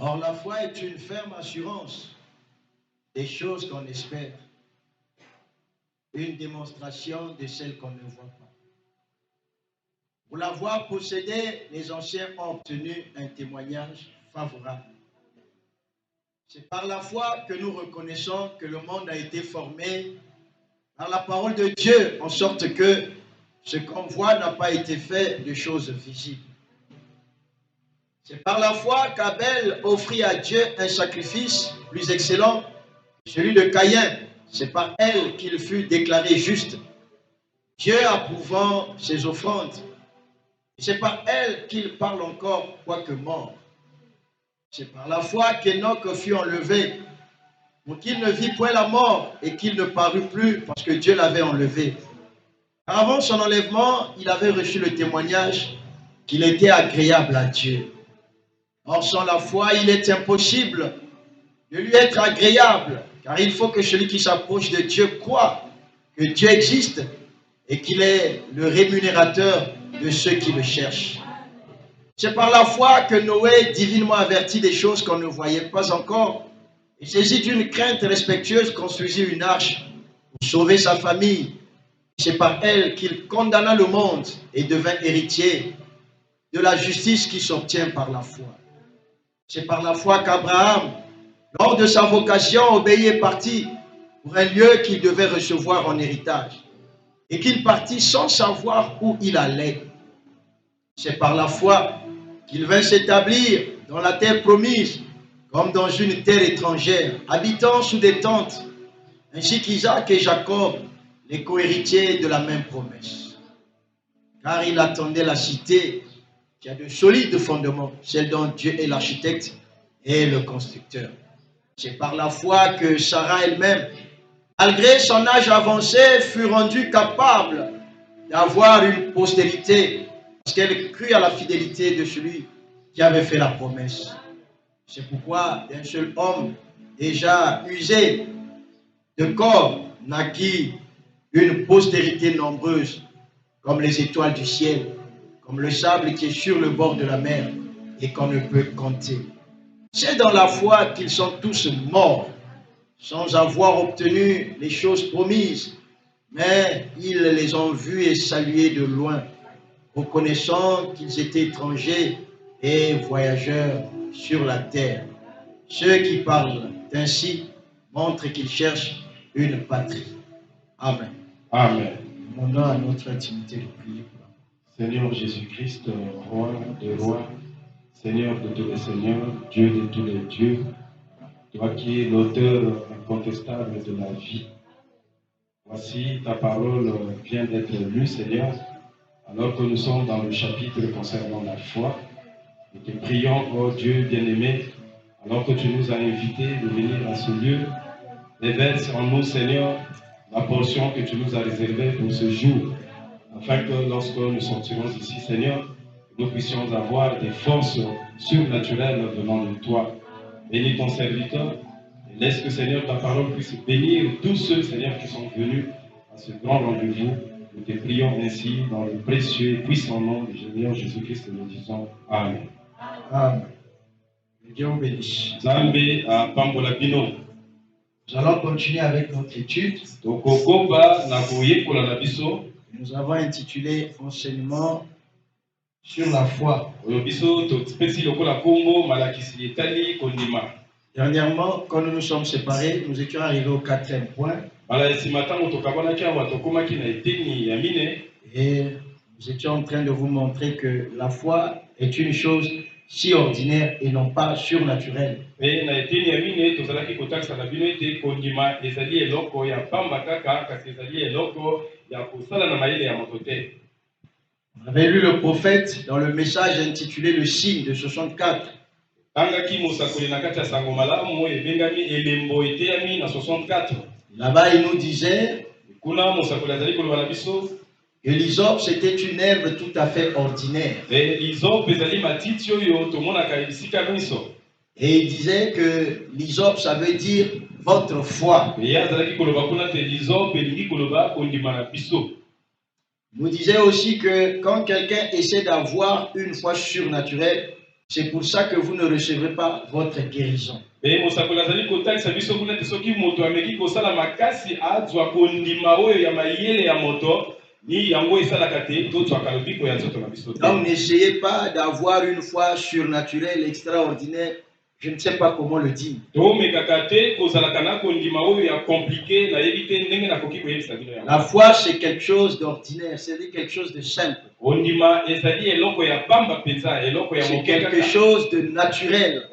Or, la foi est une ferme assurance des choses qu'on espère, une démonstration de celles qu'on ne voit pas. Pour l'avoir possédée, les anciens ont obtenu un témoignage favorable. C'est par la foi que nous reconnaissons que le monde a été formé par la parole de Dieu, en sorte que ce qu'on voit n'a pas été fait de choses visibles. C'est par la foi qu'Abel offrit à Dieu un sacrifice plus excellent que celui de Caïn. C'est par elle qu'il fut déclaré juste, Dieu approuvant ses offrandes. C'est par elle qu'il parle encore, quoique mort. C'est par la foi qu'Enoch fut enlevé, pour qu'il ne vit point la mort et qu'il ne parut plus, parce que Dieu l'avait enlevé. Avant son enlèvement, il avait reçu le témoignage qu'il était agréable à Dieu. Or, sans la foi, il est impossible de lui être agréable, car il faut que celui qui s'approche de Dieu croit que Dieu existe et qu'il est le rémunérateur de ceux qui le cherchent. C'est par la foi que Noé, divinement averti des choses qu'on ne voyait pas encore, et saisi d'une crainte respectueuse, construisit une arche pour sauver sa famille. C'est par elle qu'il condamna le monde et devint héritier de la justice qui s'obtient par la foi. C'est par la foi qu'Abraham, lors de sa vocation, obéit et partit pour un lieu qu'il devait recevoir en héritage, et qu'il partit sans savoir où il allait. C'est par la foi qu'il vint s'établir dans la terre promise, comme dans une terre étrangère, habitant sous des tentes, ainsi qu'Isaac et Jacob, les cohéritiers de la même promesse. Car il attendait la cité qui a de solides fondements, celle dont Dieu est l'architecte et le constructeur. C'est par la foi que Sarah elle-même, malgré son âge avancé, fut rendue capable d'avoir une postérité, parce qu'elle crut à la fidélité de celui qui avait fait la promesse. C'est pourquoi d'un seul homme déjà usé de corps naquit une postérité nombreuse, comme les étoiles du ciel, comme le sable qui est sur le bord de la mer et qu'on ne peut compter. C'est dans la foi qu'ils sont tous morts, sans avoir obtenu les choses promises, mais ils les ont vus et salués de loin, reconnaissant qu'ils étaient étrangers et voyageurs sur la terre. Ceux qui parlent ainsi montrent qu'ils cherchent une patrie. Amen. Amen. Demandons à notre intimité de prier. Seigneur Jésus-Christ, roi des rois, Seigneur de tous les seigneurs, Dieu de tous les dieux, toi qui es l'auteur incontestable de la vie. Voici ta parole vient d'être lue, Seigneur, alors que nous sommes dans le chapitre concernant la foi. Nous te prions, oh Dieu bien-aimé, alors que tu nous as invités de venir à ce lieu, déverse en nous, Seigneur, la portion que tu nous as réservée pour ce jour, afin que lorsque nous sortirons ici, Seigneur, nous puissions avoir des forces surnaturelles venant de toi. Bénis ton serviteur et laisse que, Seigneur, ta parole puisse bénir tous ceux, Seigneur, qui sont venus à ce grand rendez-vous. Nous te prions ainsi dans le précieux et puissant nom du Seigneur Jésus-Christ. Nous disons Amen. Amen. Dieu vous bénisse. Zambe a pambola bino. Nous allons continuer avec notre étude. Tokokoba na koyekola na biso. Nous avons intitulé Enseignement sur la foi. Dernièrement, quand nous nous sommes séparés, nous étions arrivés au 4e point. Et nous étions en train de vous montrer que la foi est une chose si ordinaire et non pas surnaturelle. On avait lu le prophète dans le message intitulé Le signe de 64. Là-bas, il nous disait que l'hysope, c'était une herbe tout à fait ordinaire. Et il disait que l'hysope, ça veut dire votre foi. Il nous disait aussi que quand quelqu'un essaie d'avoir une foi surnaturelle, C'est pour ça que vous ne recevez pas votre guérison. Donc n'essayez pas d'avoir une foi surnaturelle, extraordinaire. Je ne sais pas comment le dire. La foi, c'est quelque chose d'ordinaire, c'est quelque chose de simple. C'est quelque chose de naturel.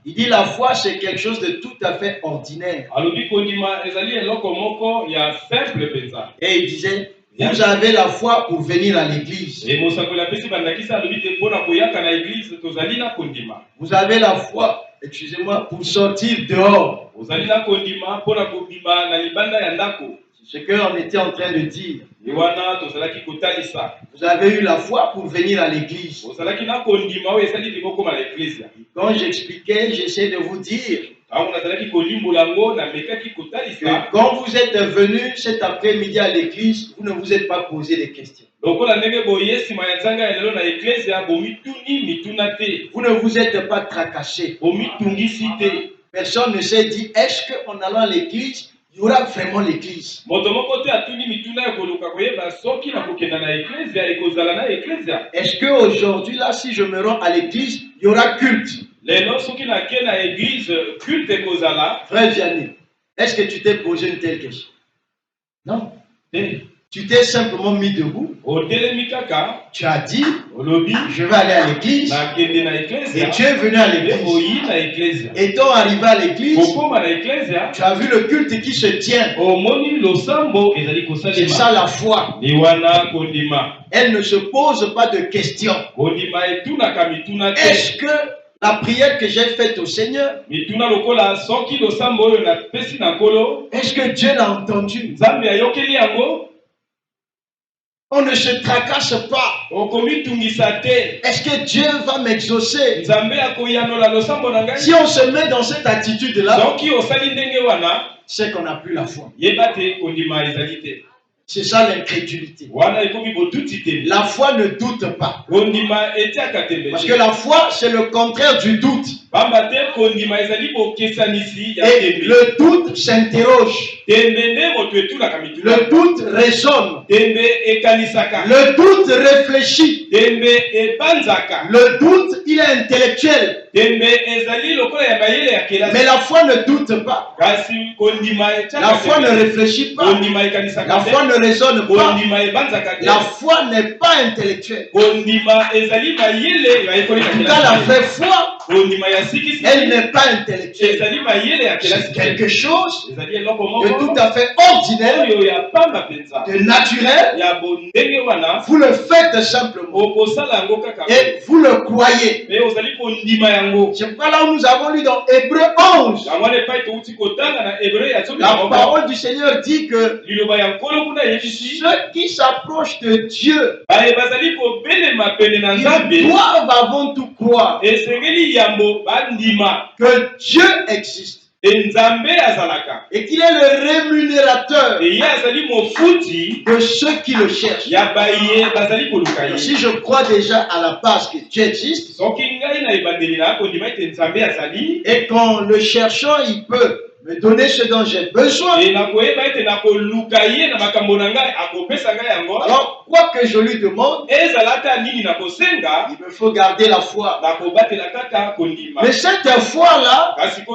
Il dit la foi, c'est quelque chose de tout à fait ordinaire. Et il disait, vous avez la foi pour venir à l'église. Vous avez la foi, excusez-moi, pour sortir dehors. C'est ce qu'on était en train de dire. Vous avez eu la foi pour venir à l'église. Quand j'expliquais, j'essaie de vous dire que quand vous êtes venu cet après-midi à l'église, vous ne vous êtes pas posé des questions. Vous ne vous êtes pas tracassé. Personne ne s'est dit, est-ce qu'en allant à l'église, il y aura vraiment l'église? Est-ce qu'aujourd'hui, là, si je me rends à l'église, il y aura culte? Frère Vianney, est-ce que tu t'es posé une telle question? Non. Tu t'es simplement mis debout. Tu as dit, je vais aller à l'église. Et tu es venu à l'église. Étant arrivé à l'église, tu as vu le culte qui se tient. C'est ça la foi. Elle ne se pose pas de questions. Est-ce que la prière que j'ai faite au Seigneur, est-ce que Dieu l'a entendu? On ne se tracasse pas. Est-ce que Dieu va m'exaucer? Si on se met dans cette attitude-là, c'est qu'on n'a plus la foi. C'est ça l'incrédulité. La foi ne doute pas. Parce que la foi, c'est le contraire du doute. Et le doute s'interroge. Le doute raisonne. Le doute réfléchit. Le doute, il est intellectuel. Mais la foi ne doute pas. La foi ne réfléchit pas. La foi ne raisonne pas. La foi n'est pas intellectuelle. En tout cas, la vraie foi, elle n'est pas intellectuelle. C'est quelque chose de tout à fait ordinaire, de naturel. Vous le faites simplement. Et vous le croyez. C'est pourquoi là où nous avons lu dans Hébreux 11. La parole du Seigneur dit que ceux qui s'approchent de Dieu, ils doivent avant tout croire que Dieu existe. Et qu'il est le rémunérateur de ceux qui le cherchent. Si je crois déjà à la base que Dieu existe, et qu'en le cherchant, il peut me donner ce dont j'ai besoin, alors quoi que je lui demande, il me faut garder la foi. Mais cette foi-là, c'est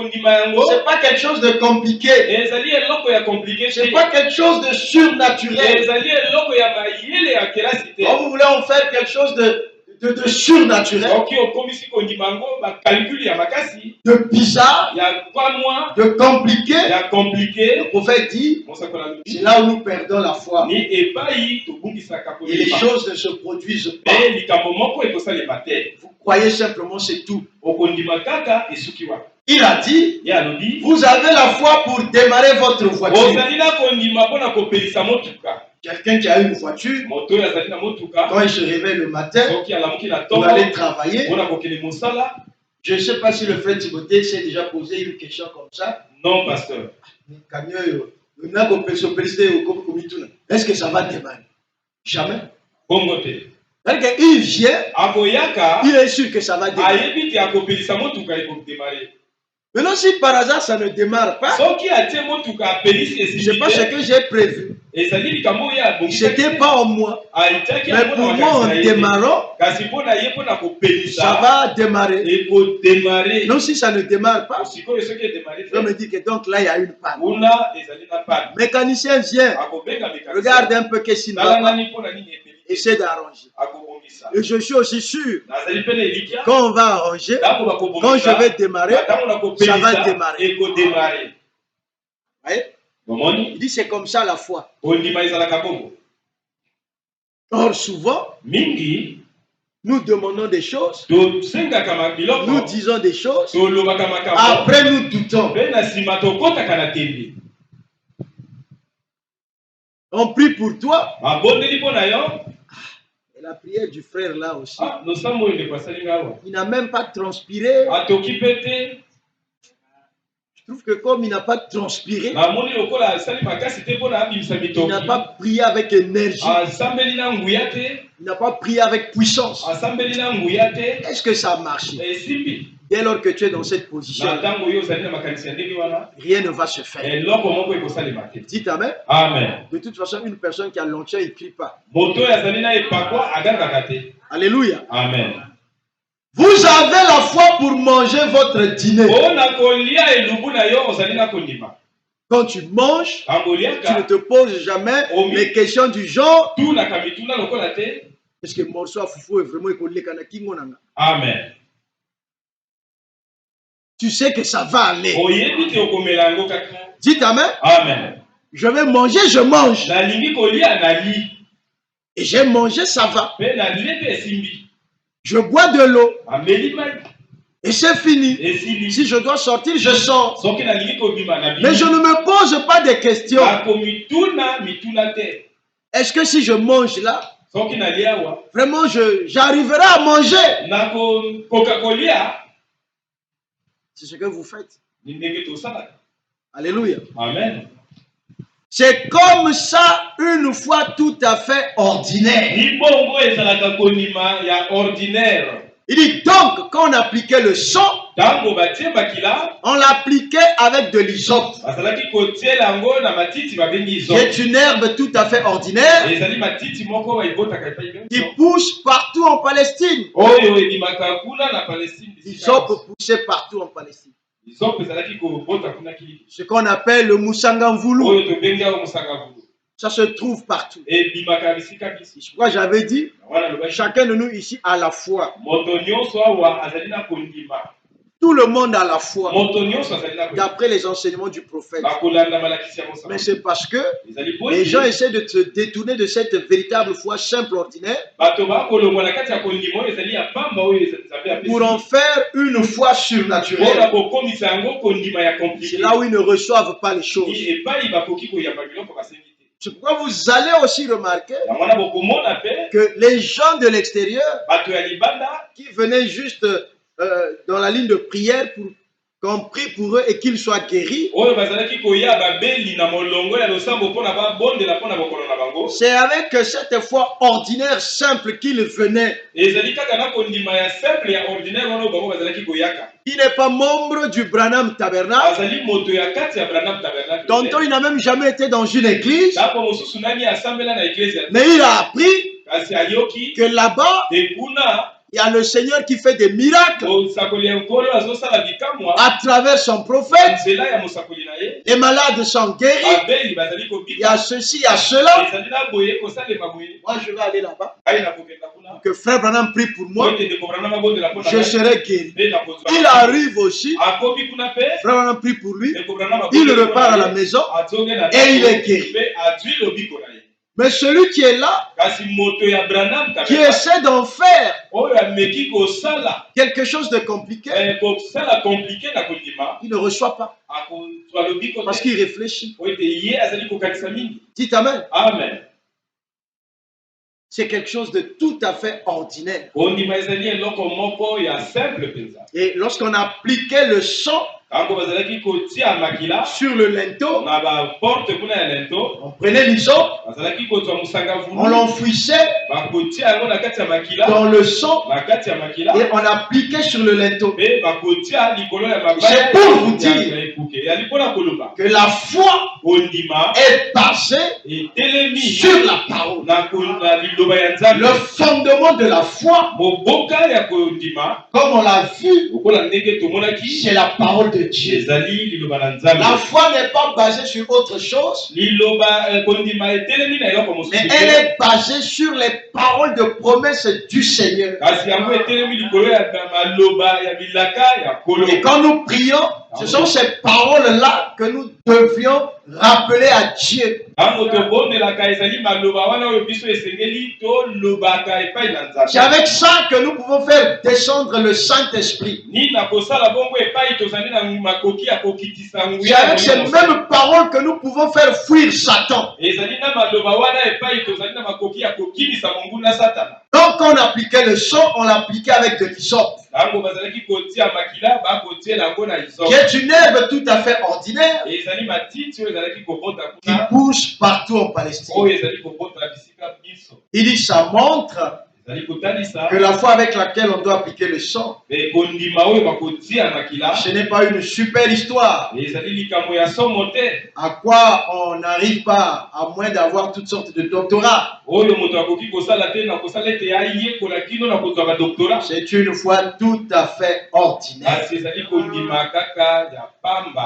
pas quelque chose de compliqué. C'est pas quelque chose de surnaturel. Quand vous voulez en faire quelque chose de surnaturel, de bizarre, de compliqué, le prophète dit, c'est là où nous perdons la foi. Et les choses ne se produisent pas. Vous croyez simplement, c'est tout. Il a dit, vous avez la foi pour démarrer votre voiture. Quelqu'un qui a une voiture, quand il se réveille le matin pour aller travailler, je ne sais pas si le frère Timothée s'est déjà posé une question comme ça. Non, pasteur. Est-ce que ça va démarrer? Jamais. Il vient, akoyaka il est sûr que ça va démarrer. ayebi te akopelisa motuka ekodemare. Maintenant, si par hasard ça ne démarre pas, Soki atie motuka apelisi c'est pas ce esimbi te, que j'ai prévu. ezali likambo oyo abongisaki C'était te. pas en moi. Aitiaki Mais yango pour na moi, en makanisi na ye te. démarrant, Kasi mpo na ye mpo na ça kopelisa va démarrer. ekodemare. Non, si ça ne démarre pas, Sikoyo soki edemare je me te, dis que donc là, il y a une panne. kuna ezali na panne. Mécanicien vient, Akobenga mécanicien. regarde un peu qu'est-ce qu'il ne va Tala pas, nani mpo na nini epeli te. essaie d'arranger. Akobongisa. Et je suis aussi sûr, Nazali pene elikia. quand on va arranger, Ntango quand bakobongisa, je vais démarrer, ntango ça nakopelisa, va démarrer. ekodemare. Vous voyez? Bomoni? Il dit c'est comme ça la foi. Ondima ezalaka bongo. Or, souvent, Mingi, nous demandons des choses, tosengaka mabiloko, nous disons des choses, tolobaka makambo, après nous doutons. mpe na nsima tokotaka na tembe. On prie pour toi. Babondeli mpo na yo. Et la prière du frère là aussi. Ah, losambo oyo ndeko asalinga awa. Il n'a même pas transpiré. Atoki pe te. Je trouve que comme il n'a pas transpiré, namoni lokola asali makasi te mpo na abimisa il n'a mitoki. pas prié avec énergie, Asambeli na nguya te. il n'a pas prié avec puissance. Asambeli na nguya te. Est-ce que ça a marché? Esimbi. Dès lors que tu es dans cette position, Na ntango oyo ozali na makanisi ya ndenge wana, rien ne va se faire. eloko moko ekosalema te. Dites Amen. Amen. De toute façon, une personne qui a longtemps, il ne crie pas. Moto oyo azali na epakwa agangaka te. Alléluia. Amen. Vous avez la foi pour manger votre dîner. Ona kolia elubu na yo ozali na kondima. Quand tu manges, tu ne te poses jamais les questions du genre tout na kamituna lokola te. est-ce que morceau à foufou est vraiment écolé kana kingo nanga? Amen. Tu sais que ça va aller. Oyebi te okomela yango kaka. Dites Amen. Amen. Je vais manger, je mange. Nalingi kolia na li. Et j'ai mangé, ça va. Pe na li pe esimbi. Je bois de l'eau. Ameli mai. Et c'est fini. Esili. Si je dois sortir, je sors. Soki nalingi kobima na bi. Mais je ne me pose pas de questions. Akomituna mituna te. Est-ce que si je mange là, Soki nalia wa. vraiment j'arriverai à manger? Nako Coca-Cola. C'est ce que vous faites. Ni ndenge tosala. Alléluia. Amen. C'est comme ça une fois tout à fait ordinaire. Ni bongo ezalaka konima ya ordinaire. Il dit donc quand on appliquait le sang, Tango batie bakila. on l'appliquait avec de l'hysope. Basalaki kotiela yango na matiti babengi isope. C'est une herbe tout à fait ordinaire Ezali matiti moko baibotaka epai qui nyonso. pousse partout en Palestine. Oyo ebimaka kuna na Palestine. L'hysope poussait partout en Palestine. Isope ezalaki kobota kuna kili. Ce qu'on appelle le Moussangamvoulou. Oyo tobengi awo musangavulu. Ça se trouve partout. Ebimaka bisika bisi. C'est pourquoi j'avais dit, Wana lobaki. chacun de nous ici a la foi. Moto nyonso awa azali na kondima. Tout le monde a la foi. Moto nyonso azali na kondima. D'après les enseignements du prophète. Bakolanda malakisi ya Musa. Mais c'est parce que Ezali les boyi. gens essaient de se détourner de cette véritable foi simple, ordinaire, Bato bakolongwa na kati ya kondima oyo ezali ya pamba oyo ezali apesi. pour en faire une foi Mpona surnaturelle. kokomisa yango kondima ya C'est compliqué. là où ils ne reçoivent pas les choses. Epai bakoki koyamba biloko basengi te. C'est pourquoi vous allez aussi remarquer Yango wana bokomona pe que les gens de l'extérieur bato ya libanda qui venaient juste dans la ligne de prière pour qu'on prie pour eux et qu'ils soient guéris, oyo bazalaki koya babeli na molongo ya losambo mpona babondela mpona bokolo na bango. c'est avec cette foi ordinaire, simple qu'ils venaient. Ezali kaka na kondima ya simple ya ordinaire wana oyo bango bazalaki koyaka. Il n'est pas membre du Branham Tabernacle. Azali moto ya kati ya Branham Tabernacle. Tonton, il n'a même jamais été dans une église, Ndako mosusu nani asambela na eklezia. mais il a appris Kasi ayoki que là-bas, ekuna il y a le Seigneur qui fait des miracles mosakoli ya nkolo azosala bikamwa à travers son prophète. nzela ya mosakoli na ye. Les malades sont guéris. Babeli bazali Il y kobika. a ceci, il y a cela. Ezali na boye kosalema boye. Moi, je vais aller là-bas. Ai na kokenda kuna. Que frère Branham prie pour moi. Oyo ndeko Branham abondela mpona Je ngai. serai guéri. Nde nakozwa. Il arrive aussi. Akomi kuna pe. Frère Branham prie pour lui. Ndeko Branham Il abondela repart à mpona la ye. maison. Azonge na Et il ndako, est guéri. pe azwi lobiko na ye. Mais celui qui est là, Kasi moto ya Branham qui Tabernacle, essaie d'en faire oyo ameki kosala quelque chose de compliqué, kosala komplike na kondima il ne reçoit pas. akozwa lobiko Parce te. qu'il réfléchit. Po ete ye azali kokanisa mingi. Dites Amen. Amen. C'est quelque chose de tout à fait ordinaire. Kondima ezali eloko moko ya simple penza. Et lorsqu'on appliquait le sang, Tango bazalaki kotia makila sur le linteau. na ba porte kuna ya lento. On prenait l'hysope, Bazalaki kozwa musanga vulu. on l'enfouissait Ba kotia yango na kati ya makila. dans le sang Na kati ya makila. et on appliquait sur le linteau. Be ba kotia likolo ya mabaya. C'est pour vous dire ya lipona koloba. que la foi Ondima est basée et telemi sur la parole. na liloba ya Nzambe. Le fondement de la foi, Moboka ya kondima. comme on l'a vu, Okola ndenge tomonaki. c'est la parole de Dieu. Ezali liloba na Nzambe. La foi n'est pas basée sur autre chose, Liloba kondima etelemi na eloko mosusu. mais elle est basée sur les paroles de promesse du Seigneur. Kasi yango etelemi likolo ya maloba ya bilaka ya kolo. Et quand nous prions, ce sont ces paroles-là que nous devions rappeler à Dieu. C'est avec ça que nous pouvons faire descendre le Saint-Esprit. C'est avec ces mêmes paroles que nous pouvons faire fuir Satan. Donc quand on appliquait le sang, on l'appliquait avec de l'hysope, qui est une herbe tout à fait ordinaire qui pousse partout en Palestine. Il dit ça montre que la foi avec laquelle on doit appliquer le sang, ce n'est pas une super histoire. À quoi on n'arrive pas à moins d'avoir toutes sortes de doctorats. C'est une foi tout à fait ordinaire.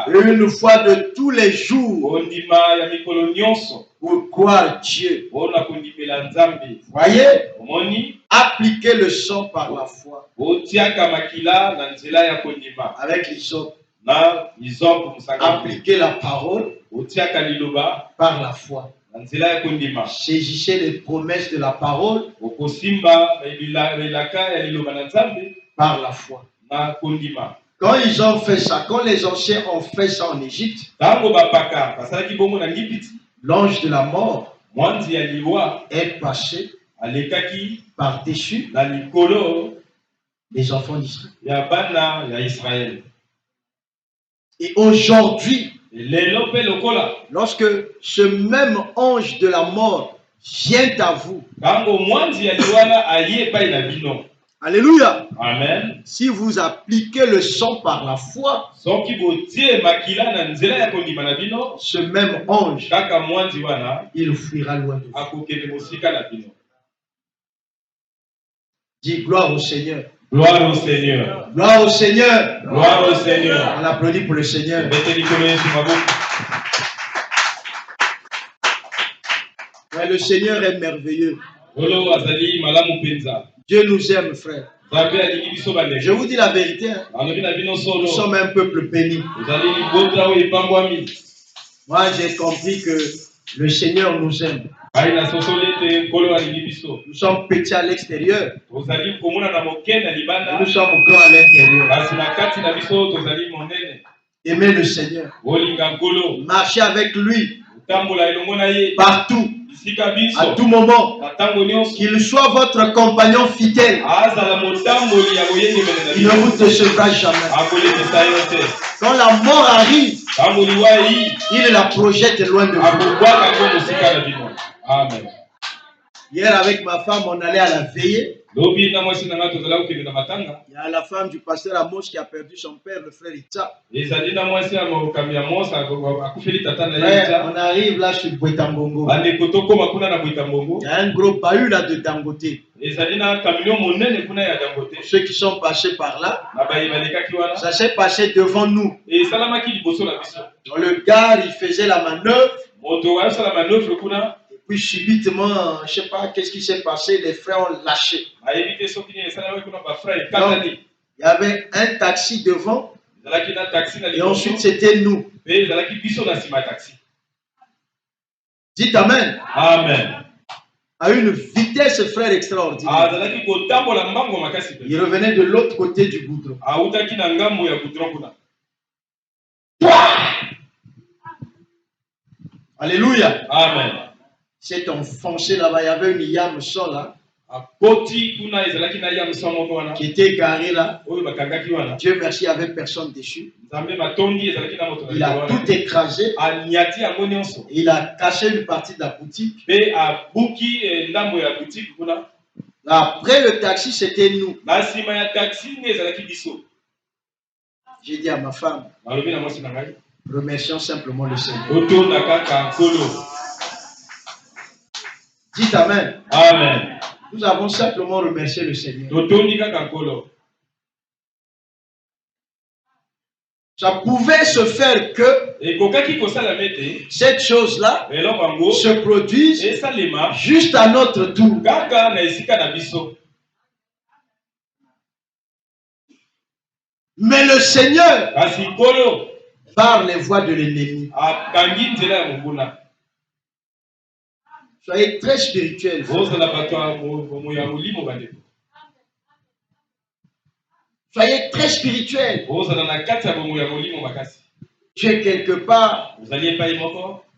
Une foi de tous les jours pour croire Dieu. Voyez, appliquer le sang par la foi. Avec l'hysope. Appliquer la parole par la foi. Saisissez les promesses de la parole par la foi. Quand ils ont fait ça, quand les anciens ont fait ça en Égypte, l'ange de la mort est passé par-dessus les enfants d'Israël. Et aujourd'hui, lorsque ce même ange de la mort vient à vous, alléluia, amen. Si vous appliquez le sang par la foi, ce même ange, il fuira loin de vous. Dis gloire au Seigneur. Gloire au Seigneur. Gloire au Seigneur. Gloire au Seigneur. On applaudit pour le Seigneur. Ouais, le Seigneur est merveilleux. Dieu nous aime, frère. Je vous dis la vérité. Hein. Nous sommes un peuple béni. Moi, j'ai compris que le Seigneur nous aime. Nous sommes petits à l'extérieur. Nous sommes grands à l'intérieur. Aimez le Seigneur. Marchez avec lui. Partout. À tout moment. Qu'il soit votre compagnon fidèle. Il ne vous décevra jamais. Quand la mort arrive, il la projette loin de vous. Amen. Hier, avec ma femme, on allait à la veillée. Il y a la femme du pasteur Amos qui a perdu son père, le frère Itza. On arrive là sur Bouetambongo. Il y a un gros bahut là de Dangote. Ceux qui sont passés par là, ça s'est passé devant nous. Le gars, il faisait la manœuvre. Puis subitement, je ne sais pas qu'est-ce qui s'est passé, les frères ont lâché. Donc, il y avait un taxi devant et ensuite c'était nous. Dites Amen. Amen. À une vitesse, frère, extraordinaire. Il revenait de l'autre côté du goudron. Alléluia. Amen. C'est enfoncé là-bas, il y avait une yame sol là. qui était égaré là. Dieu merci, il n'y avait personne dessus. Il a tout écrasé. Il a caché une partie de la boutique. Après le taxi, c'était nous. J'ai dit à ma femme, remercions simplement le Seigneur. Dites Amen. Amen. Nous avons simplement remercié le Seigneur. Ça pouvait se faire que cette chose-là se produise juste à notre tour. Mais le Seigneur, par les voies de l'ennemi, soyez très spirituels. Soyez très spirituels. Tu es quelque part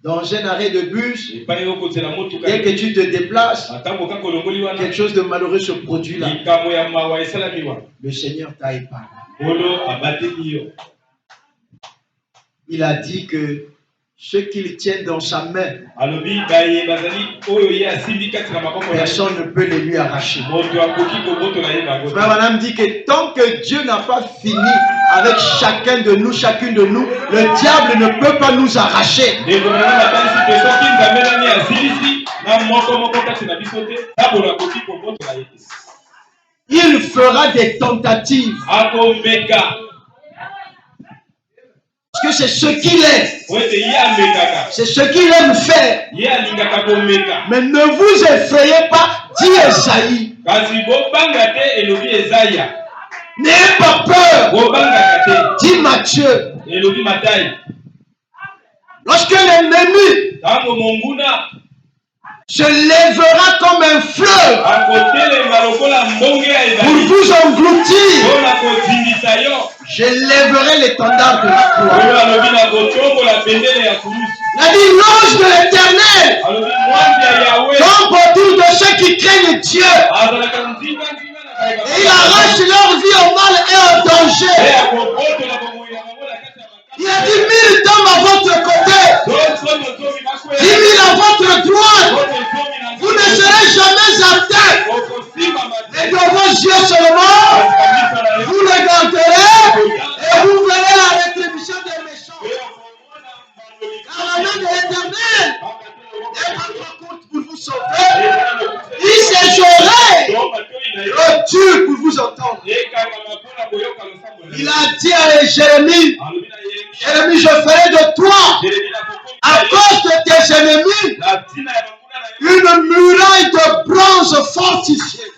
dans un arrêt de bus. Dès que tu te déplaces, quelque chose de malheureux se produit là. Le Seigneur t'a épargné. Il a dit que ce qu'il tient dans sa main, personne ne peut les lui arracher. Frère Madame dit que tant que Dieu n'a pas fini avec chacun de nous, chacune de nous, le diable ne peut pas nous arracher. Il fera des tentatives. Parce que c'est ce qu'il est. C'est ce qu'il aime faire. Mais ne vous effrayez pas, dit Esaïe. N'ayez pas peur, dit Matthieu. Lorsque l'ennemi se lèvera comme un fleuve pour vous engloutir, je lèverai l'étendard de la croix. Il a dit l'ange de l'Éternel tombe autour de ceux qui craignent Dieu. Et il arrache leur vie au mal et au danger. Il a dit 1000 hommes à votre côté, 10 000 à votre droite. Vous ne serez jamais atteints. Mais de vos yeux seulement, vous regarderez et vous verrez la rétribution des méchants. Car la main de l'Éternel est votre compte pour vous sauver. Il séjournerait le Dieu pour vous entendre. Il a dit à Jérémie, Jérémie, je ferai de toi, à cause de tes ennemis, une muraille de bronze fortifiée.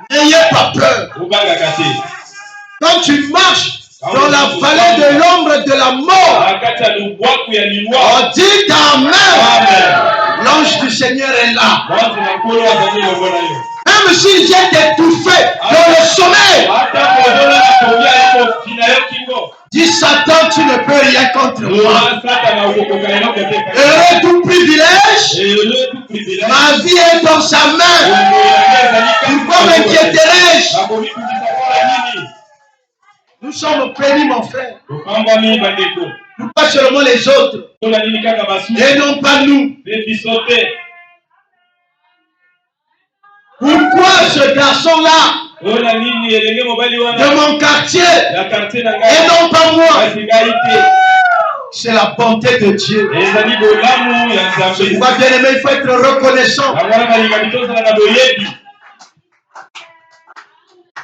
N'ayez pas peur. Quand tu marches dans la vallée de l'ombre de la mort, on dit Amen. L'ange du Seigneur est là. Même s'il vient t'étouffer dans le sommeil, dis Satan, tu ne peux rien contre moi. Heureux tout privilège, ma vie est dans sa main. Pourquoi m'inquiéterais-je? Nous sommes bénis, mon frère. Nous pas seulement les autres, et non pas nous. Pourquoi ce garçon-là de mon quartier et non pas moi? C'est la bonté de Dieu. Pourquoi, bien aimé, il faut être reconnaissant.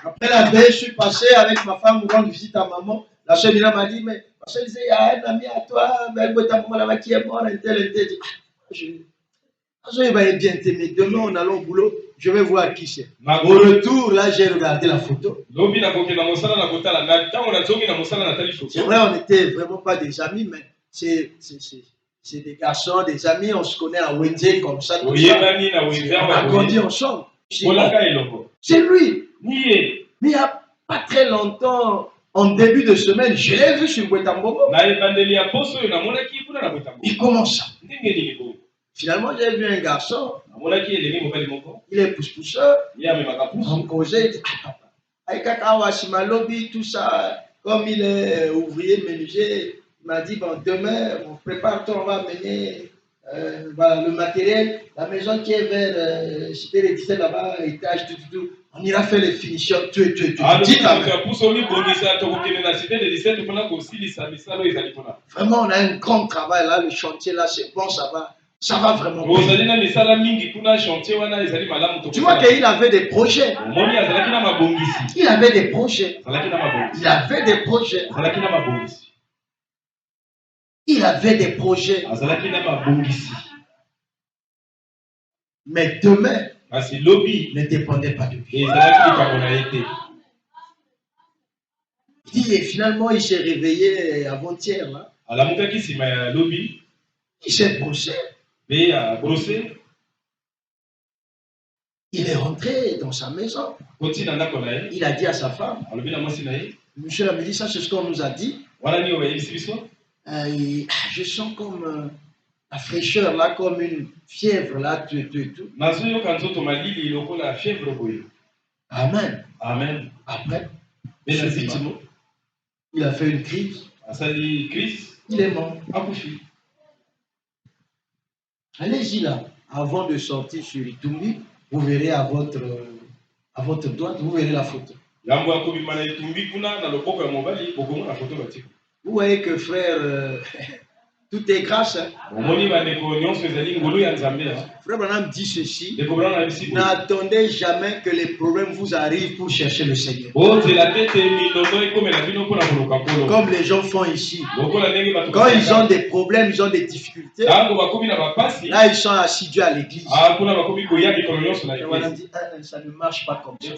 Après la veille, je suis passé avec ma femme pour rendre visite à maman. La soeur m'a dit, mais parce qu'elle disait, il y a un ami à toi, ta maman là-bas qui est mort, un tel. Il va bien t'aimer. Demain, on allons au boulot. Je vais voir qui c'est. Au retour, là, j'ai regardé la photo. C'est vrai, on n'était vraiment pas des amis, mais c'est des garçons, des amis. On se connaît à Wendy comme ça. On a grandi ensemble. C'est lui. Mais il n'y a pas très longtemps, en début de semaine, je l'ai vu sur Bwetambogo. Il commence ça. Finalement, j'ai vu un garçon, namonaki elengi mobali moko il est pousse-pousseur. ye amemaka pusu On causait, il dit, ah papa, avec Kakawashima Lobby, tout ça, comme il est ouvrier menuisier, il m'a dit, bon, demain, on prépare-toi, on va amener le matériel, la maison qui est vers Cité des 17 là-bas, étage, tout. On ira faire les finitions, tout. Vraiment, on a un grand travail là, le chantier là, c'est bon, ça va vraiment. Tu vois qu'il avait des projets. Il avait des projets. Mais demain ne dépendait pas de lui. Il dit, et finalement, il s'est réveillé avant-hier là. Il s'est brossé. Il est rentré dans sa maison. Il a dit à sa femme, monsieur la ministre, c'est ce qu'on nous a dit. Je sens comme la fraîcheur là, comme une fièvre là, tout. Amen. Après, subitement, il a fait une crise. Il est mort. Allez-y là, avant de sortir sur Itumbi, vous verrez à votre droite, vous verrez la photo. Vous voyez que frère, tout est grâce. Hein? Frère Branham dit ceci, n'attendez jamais que les problèmes vous arrivent pour chercher le Seigneur. Comme les gens font ici. Quand ils ont des problèmes, ils ont des difficultés, là ils sont assidus à l'église. Branham dit, ça ne marche pas comme ça.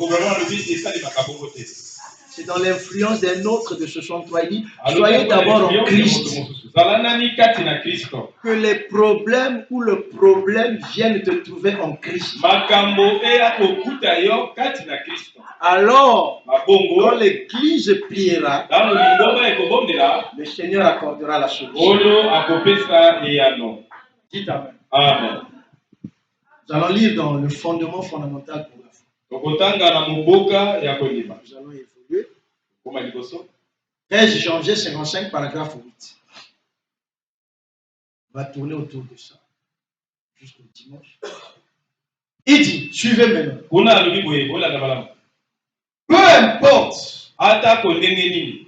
C'est dans l'influence d'un autre de ce 63. Il dit, soyez d'abord en Christ. Que les problèmes ou le problème viennent te trouver en Christ. Alors, quand l'église priera, le Seigneur accordera la solution. Dites Amen. Amen. Nous allons lire dans le fondement fondamental pour la foi. Nous allons évoluer. 13 janvier 55, paragraphe 8. On va tourner autour de ça jusqu'au dimanche. Il dit, suivez maintenant. Peu importe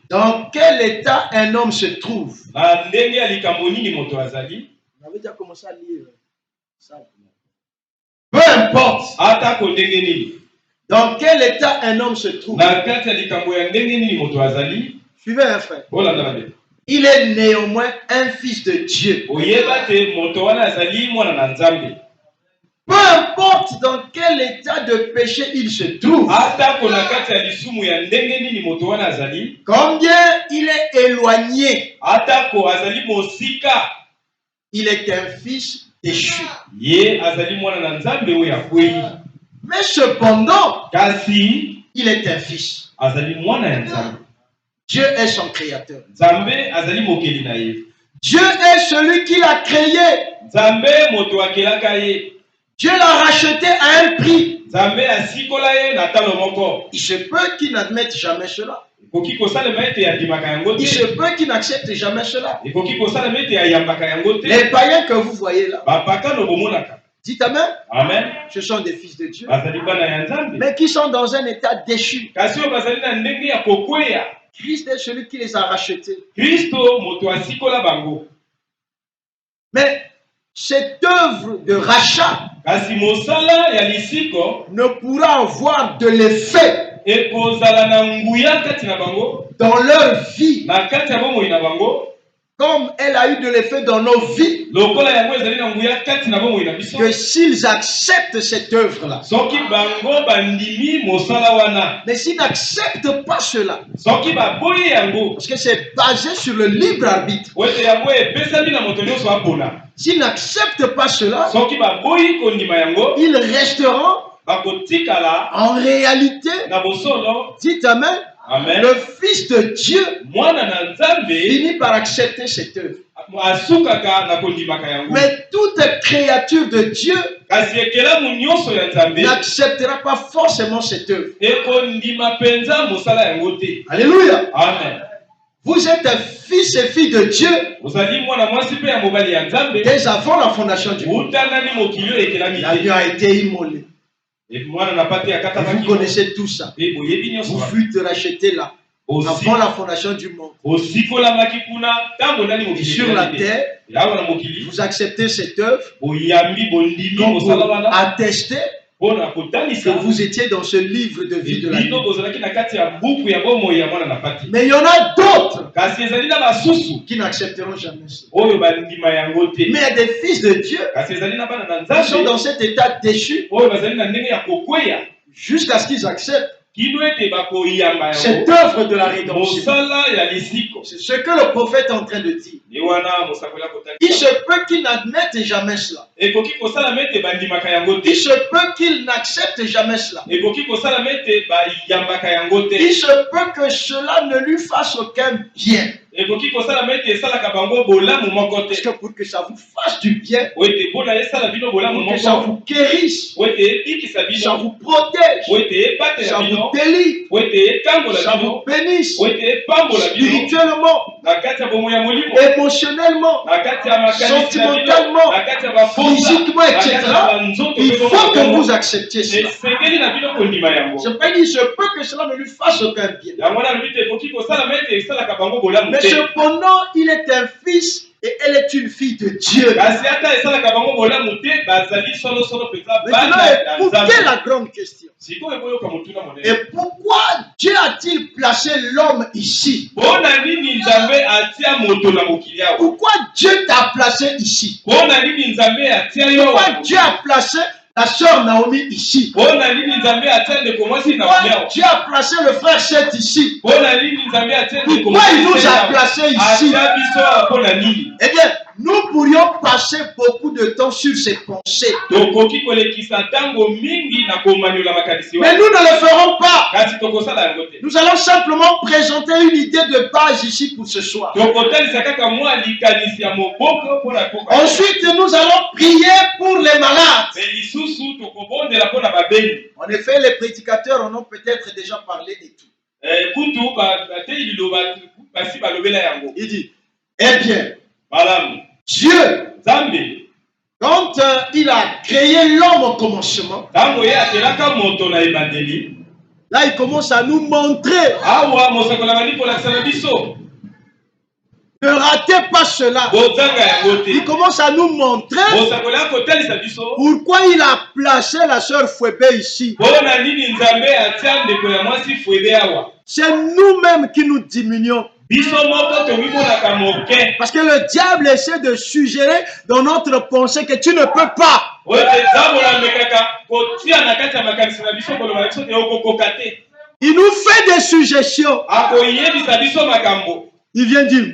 dans quel état un homme se trouve. On avait déjà commencé à lire ça. Peu importe dans quel état un homme se trouve. Suivez un frère. Il est néanmoins un fils de Dieu. Peu importe dans quel état de péché il se trouve. Combien il est éloigné. Il est un fils déchu. Mais cependant, il est un fils. Dieu est son créateur. Dieu est celui qui l'a créé. Dieu l'a racheté à un prix. Il se peut qu'il n'admette jamais cela. Il se peut qu'il n'accepte jamais cela. Les païens que vous voyez là, dites Amen. Amen. Ce sont des fils de Dieu, mais qui sont dans un état déchu. Christ est celui qui les a rachetés. Mais cette œuvre de rachat ne pourra avoir de l'effet dans leur vie comme elle a eu de l'effet dans nos vies, que s'ils acceptent cette œuvre-là. Mais s'ils n'acceptent pas cela, parce que c'est basé sur le libre arbitre, s'ils n'acceptent pas cela, ils resteront en réalité, dites Amen, Amen. le Fils de Dieu Mwana na Nzambe finit par accepter cette œuvre. asukaka na kondimaka yango. Mais toute créature de Dieu Kasi ekelamu nyonso ya Nzambe n'acceptera pas forcément cette œuvre. ekondima penza mosala yango te. Alléluia. Amen. Vous êtes un fils et fille de Dieu Ozali mwana mwasi pe ya mobali ya Nzambe. dès avant la fondation du monde. Utandani mokili oyo ekelami L'agneau te. a été immolé. Et mwana na pate ya Et katamaki. vous connaissez tout ça. Et boyebi nyonso. Vous fûtes rachetés là, avant la fondation du monde. Osikolamaki kuna tango nani Et mokili. sur la terre, Yawa na mokili. vous acceptez cette œuvre Boyambi bondimi donc mosala pour wana. attester Bona que kotanisa. vous étiez dans ce livre de vie de la vie. Bino bozalaki na kati ya buku ya bomoi ya mwana na pate. Mais il y en a d'autres Kasi ezali na basusu qui n'accepteront jamais cela. oyo bandima yango te. Mais il y a des fils de Dieu Kasi ezali na bana na qui sont Nzambe dans cet état déchu oyo bazali na ndenge ya kokweya jusqu'à ce qu'ils acceptent kino ete bakoyamba cette yango œuvre de la rédemption. mosala ya lisiko. C'est ce que le prophète est en train de dire. Ni wana mosakoli Il akotalisa. se peut qu'ils n'admettent jamais cela. Ekoki kosala mete bandimaka yango te. Il se peut qu'ils n'acceptent jamais cela. Ekoki kosala mete bayambaka yango te. Il se peut que cela ne lui fasse aucun bien. Ekoki kosala mete esalaka bango bolamu moko Parce te. que pour que ça vous fasse du bien, O ete mpona esala bino bolamu pour que ça moko. vous guérisse, O ete ebikisa ça bino. vous protège, O ete ebatela ça bino. vous délivre, O ete ekangola ça bino. vous bénisse O ete epambola bino. spirituellement, Na kati ya bomoi ya molimo. émotionnellement, Na kati ya makanisi na bino. sentimentalement, Na kati ya baposa. physiquement, Na kati etc. ya banzoto Il pe faut que bongo. vous acceptiez cela. Esengeli na bino kondima yango. Je peux dire, il se peut que cela ne lui fasse aucun bien. Yango wana lobi te ekoki kosala mete esalaka bango bolamu Mais te. cependant, il est un fils et elle est une fille de Dieu. Kasi ata esalaka bango bolamu te bazali solosolo mpenza Maintenant, bana ya écoutez Nzambe. la grande question. Sikoyo boyoka motuna monene. Et pourquoi Dieu a-t-il placé l'homme ici? Mpona nini Nzambe atia moto na mokili awa? Pourquoi Dieu t'a placé ici? Mpona nini Nzambe atia yo Pourquoi awa? Dieu a placé la sœur Naomi ici? Mpona nini Nzambe atia ndeko mwasi na Pourquoi monyao? Dieu a placé le frère Seth ici? Mpona nini Nzambe atia ndeko Pourquoi il nous mwasi a na placés ici? atia biso awa mpona nini? Eh bien, nous pourrions passer beaucoup de temps sur ces pensées. Tokoki kolekisa ntango mingi na komaniola makanisi Mais wana. nous ne le ferons pas. Kasi tokosala yango te. Nous allons simplement présenter une idée de base ici pour ce soir. Tokotalisa kaka mwa likanisi ya moboko mpona koka. Ensuite, nous allons prier pour les malades. Mais lisusu tokobondela mpona babeli. En effet, les prédicateurs en ont peut-être déjà parlé et tout. Kutu bateli liloba basi balobela yango. Il dit, eh bien, Malamu. Dieu, Nzambe quand il a créé l'homme au commencement, ntango ye akelaka moto na ebandeli là, il commence à nous montrer. awa mosakoli abandi kolakisa na biso Ne ratez pas cela. bozanga yango Il te. commence à nous montrer mosakoli akotalisa biso pourquoi il a placé la sœur Fouébé ici. mpona nini Nzambe atia ndeko ya mwasi Fwebe awa. C'est nous-mêmes qui nous diminuons. Biso moko tomimonaka moke. Parce que le diable essaie de suggérer dans notre pensée que tu ne peux pas. Oyo ete nzambe amekaka kotia na kati ya makanisi na biso koloba na biso te okokoka te. Il nous fait des suggestions. Akoyebisa biso makambo. Il vient dire,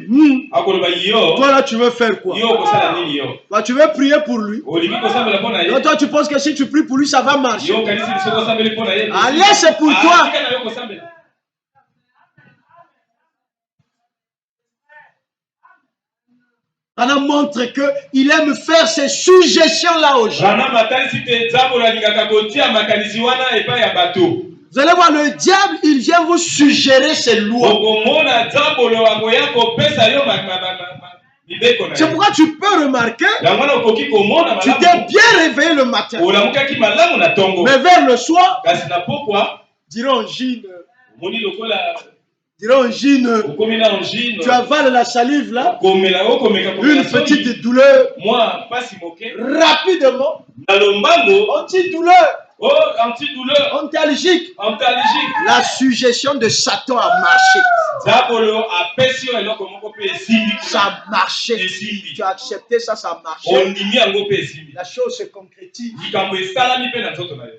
Akoloba yo. toi là tu veux faire quoi? Yo okosala nini yo? Bah, tu veux prier pour lui. Olingi kosambela mpona ye. Donc toi tu penses que si tu pries pour lui ça va marcher. Yo kanisi biso kosambela mpona ye. Allez, c'est pour toi. Tika na yo kosambela. On montre qu'il aime faire ces suggestions-là aux gens. Rana matalisi te nzambe olingaka kotia makanisi wana epai ya bato. Vous allez voir, le diable, il vient vous suggérer ses lois. Okomona nzambe akoya kopesa yo mibeko na C'est ye. pourquoi tu peux remarquer, Yango wana okoki komona tu t'es malamu. bien réveillé le matin. Olamukaki malamu na tongo. Mais vers le soir, Kasi na pokwa dirons angine, omoni lokola okomi na angine. tu avales la salive là, Komela okomeka une petite douleur, moi pasi moke. rapidement, Na lombango antidouleur, oh antidouleur, antalgique. antalgique. La suggestion de Satan a marché. Zabolo apesi yo eloko moko pe esimbi. Ça a marché. Esimbi. Tu as accepté ça, ça a marché. Ondimi yango pe esimbi. La chose se concrétise. Likambo esalami pe na nzoto na yo.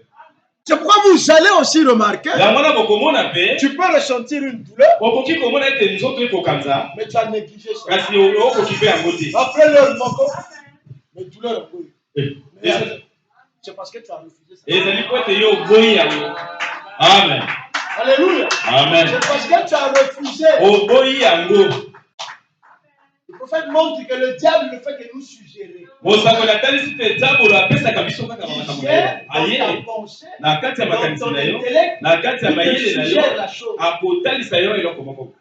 C'est pourquoi vous allez aussi remarquer, Yango wana bokomona pe tu peux ressentir une douleur, okoki komona ete nzoto ekokanza mais tu as négligé ça. kasi okoki pe yango te. Après leur moko, mais douleur, oui. Eh, C'est parce que tu as refusé ça. ezali po ete yo oboyi yango. Amen. Alléluia. Amen. C'est parce que tu as refusé. Oboyi yango. Le prophète montre que le diable ne fait que nous suggérer. Mosakola talisi te diabolo apesaka biso kaka Il makambo vient na ye. dans Aye ta pensée, na kati ya dans makanisi ton na yo, intellect, na kati ya il te mayele na yo, suggère la chose. akotalisa yo eloko moko.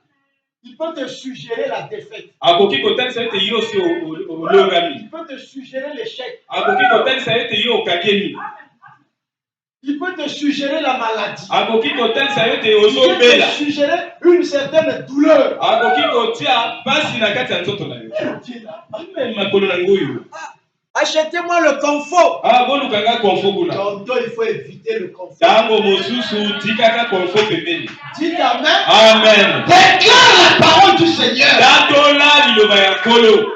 Il peut te suggérer la défaite. Akoki kotalisa yo ete yo osi olongami. Il peut te suggérer l'échec. Akoki kotalisa yo ete yo okakemi. Il peut te suggérer la maladie. Akoki kotalisa yo ete Il peut ozobela. te suggérer une certaine douleur. Akoki kotia pasi na kati ya nzoto na yo. Amen makolo na ngoyo. Achetez-moi le confort. Ah bolukanga konfo kuna. Donc il faut éviter le confort. Tango mosusu tikaka konfo pembeni. Dites Amen. Amen. Déclare la parole du Seigneur. Tatola liloba ya nkolo.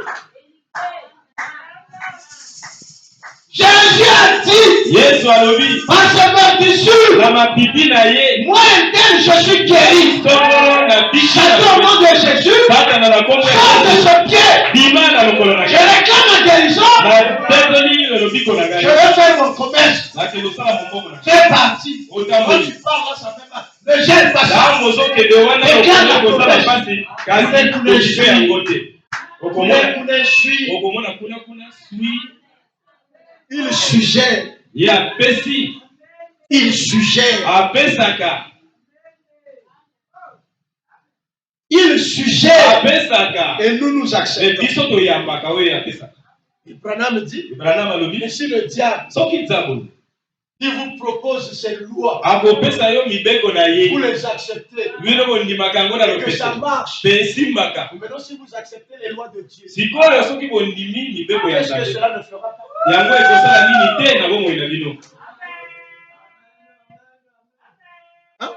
Jésus a dit, Yesu alobi en ce matin, na mapipi na ye moi tel je suis guéri. solo na biso Château au nom de Jésus, kaka na kombo sors de ce pied. bima na lokolo na Je ngai réclame la guérison. na tetoli na lobiko na Je ngai vais faire mon commerce. nakende osala moboko na Fais partie. Quand otamboli tu parles là, ça fait mal. Ne gêne pas ça. ntango ozokende wana okende kosala mpasi kasi okipe yango te okomona kuna sui Il suggère. ye apesi Il suggère. apesaka Il suggère. apesaka Et nous acceptons. biso toyambaka oyo apesaka. Branham dit, Branham alobi mais si le diable, soki nzambo il vous propose ces lois, akopesa yo mibeko na ye vous les acceptez, bino bondimaka yango na et que ça lopeso marche. mpe esimbaka. Maintenant, si vous acceptez les lois de Dieu, Sikoyo soki bondimi mibeko ya qu'est-ce que nzambe cela ne fera pas? yango ekosala nini te na bomoi na bino. Hein?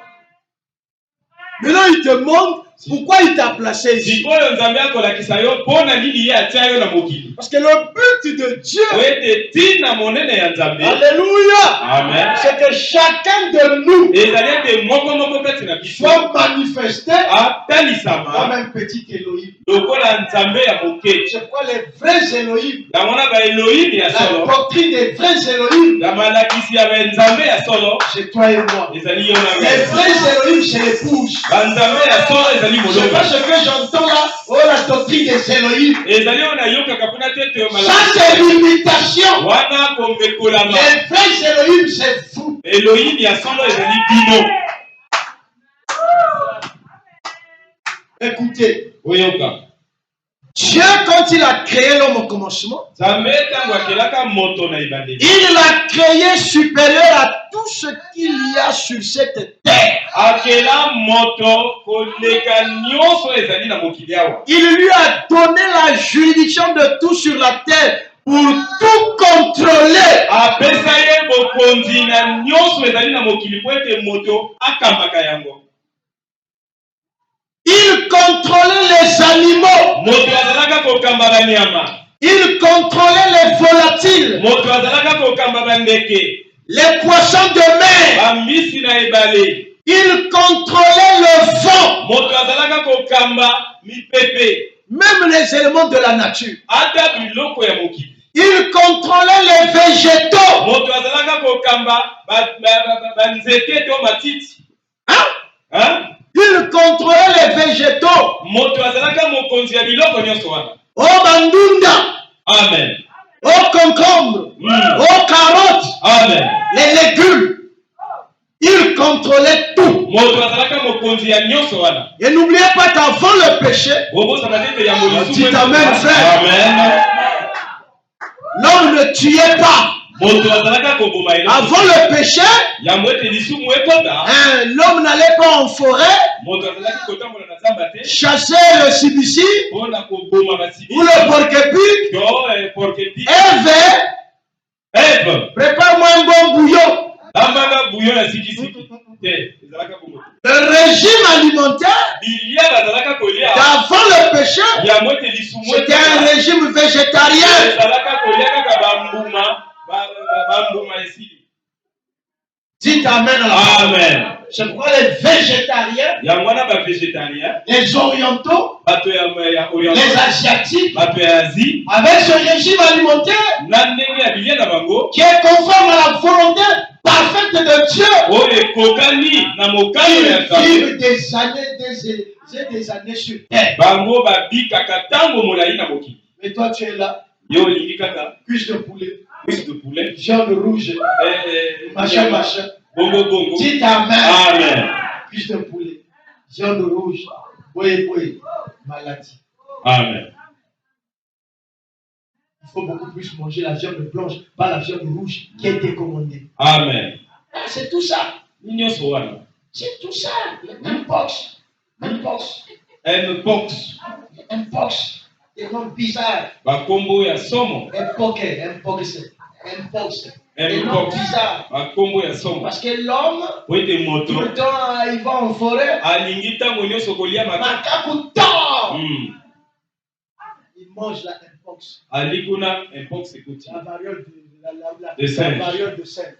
Maintenant, il te demande pourquoi il t'a placé ici. Sikoyo nzambe akolakisa yo mpo na nini ye atia yo na mokili Parce que le but de Dieu, po ete ntina monene ya nzambe alléluia, amen c'est que chacun de nous ezali ete moko kati na biso soit manifesté comme atalisama un petit Elohim. lokola nzambe ya moke. C'est quoi les vrais Elohim? yango na baelohim ya La solo doctrine des vrais Elohim, na malakisi ya banzambe ya solo c'est toi et moi. ezali yo na Les ngai. vrais Elohim, c'est l'épouse. banzambe ya solo ezali C'est pas molonga ce que j'entends là. Oh, la doctrine des Elohim. ezali oyo nayokaka mpona te ete Ça, c'est l'imitation. wana komekolama. Les vrais Elohim, c'est vous. elohim ya solo ezali bino. Écoutez, oyoka Dieu, quand il a créé l'homme au commencement, nzambe ntango akelaka moto na ebandeli il l'a créé supérieur à tout ce qu'il y a sur cette terre. akela moto koleka nyonso ezali na mokili awa. Il lui a donné la juridiction de tout sur la terre pour tout contrôler. apesa ye bokonzi na nyonso ezali na mokili po ete moto akambaka yango. Il contrôlait les animaux. moto azalaka kokamba banyama. Il contrôlait les volatiles, moto azalaka kokamba bandeke les poissons de mer. bambisi na ebale. Il contrôlait le vent, moto azalaka kokamba mipepe même les éléments de la nature. ata biloko ya mokili. Il contrôlait les végétaux. moto azalaka kokamba banzete to matiti. Hein? Il contrôlait les végétaux. moto azalaka mokonzi ya biloko nyonso wana. Oh bandunda, Amen. oh concombre, oh carottes, Amen. les légumes. Il contrôlait tout. moto azalaka mokonzi ya nyonso wana. Et n'oubliez pas qu'avant le péché, obosana tete ya molisusu. Dites amen, frère. Amen. l'homme ne tuait pas. moto azalaka koboma eloko. Avant le péché, yango ete lisumu ekota. l'homme n'allait pas en forêt moto azalaki kotambola na zamba te chasser le sibici mpona koboma basibi ou le porc-épic. to porkepi. Ève, prépare-moi un bon bouillon. lambanga buyo ya sikisiki te ezalaka bongo. Le régime alimentaire bilia bazalaka kolia d'avant le péché, yango ete lisumu c'était un régime végétarien. ezalaka kolia kaka bambuma bambuma esili. Dites Amen à la parole. Amen. C'est pourquoi les végétariens, Yangwana ba végétarien, les orientaux, bato ya Orient, les asiatiques, bato ya Asie, avec ce régime alimentaire na ndenge ya bilia na bango, qui est conforme à la volonté parfaite de Dieu, oye kokani na mokano ya ils Nzambe. vivent des années sur terre. Bango babikaka tango molai na mokili. Mais toi tu es là, Yo lingi kaka cuisse de poulet, cuisse de poulet, viande rouge, machin, machin. bongo bongo. Dites Amen. Amen. Cuisse de poulet, viande rouge, boye, maladie. Amen. Il faut beaucoup plus manger la viande blanche, pas la viande rouge qui a été commandée. Amen. C'est tout ça. C'est tout ça. Mpox. Des noms bizarres. Bakombo ya somo. Mpox. Des noms bizarres. Bakombo ya somo. Parce que l'homme, Wete moto. tout le temps, il va en forêt. Alingi tango nyoso kolia Makakuta. Il mange la mpox. Alikuna mpox ekuti. La variole de singe.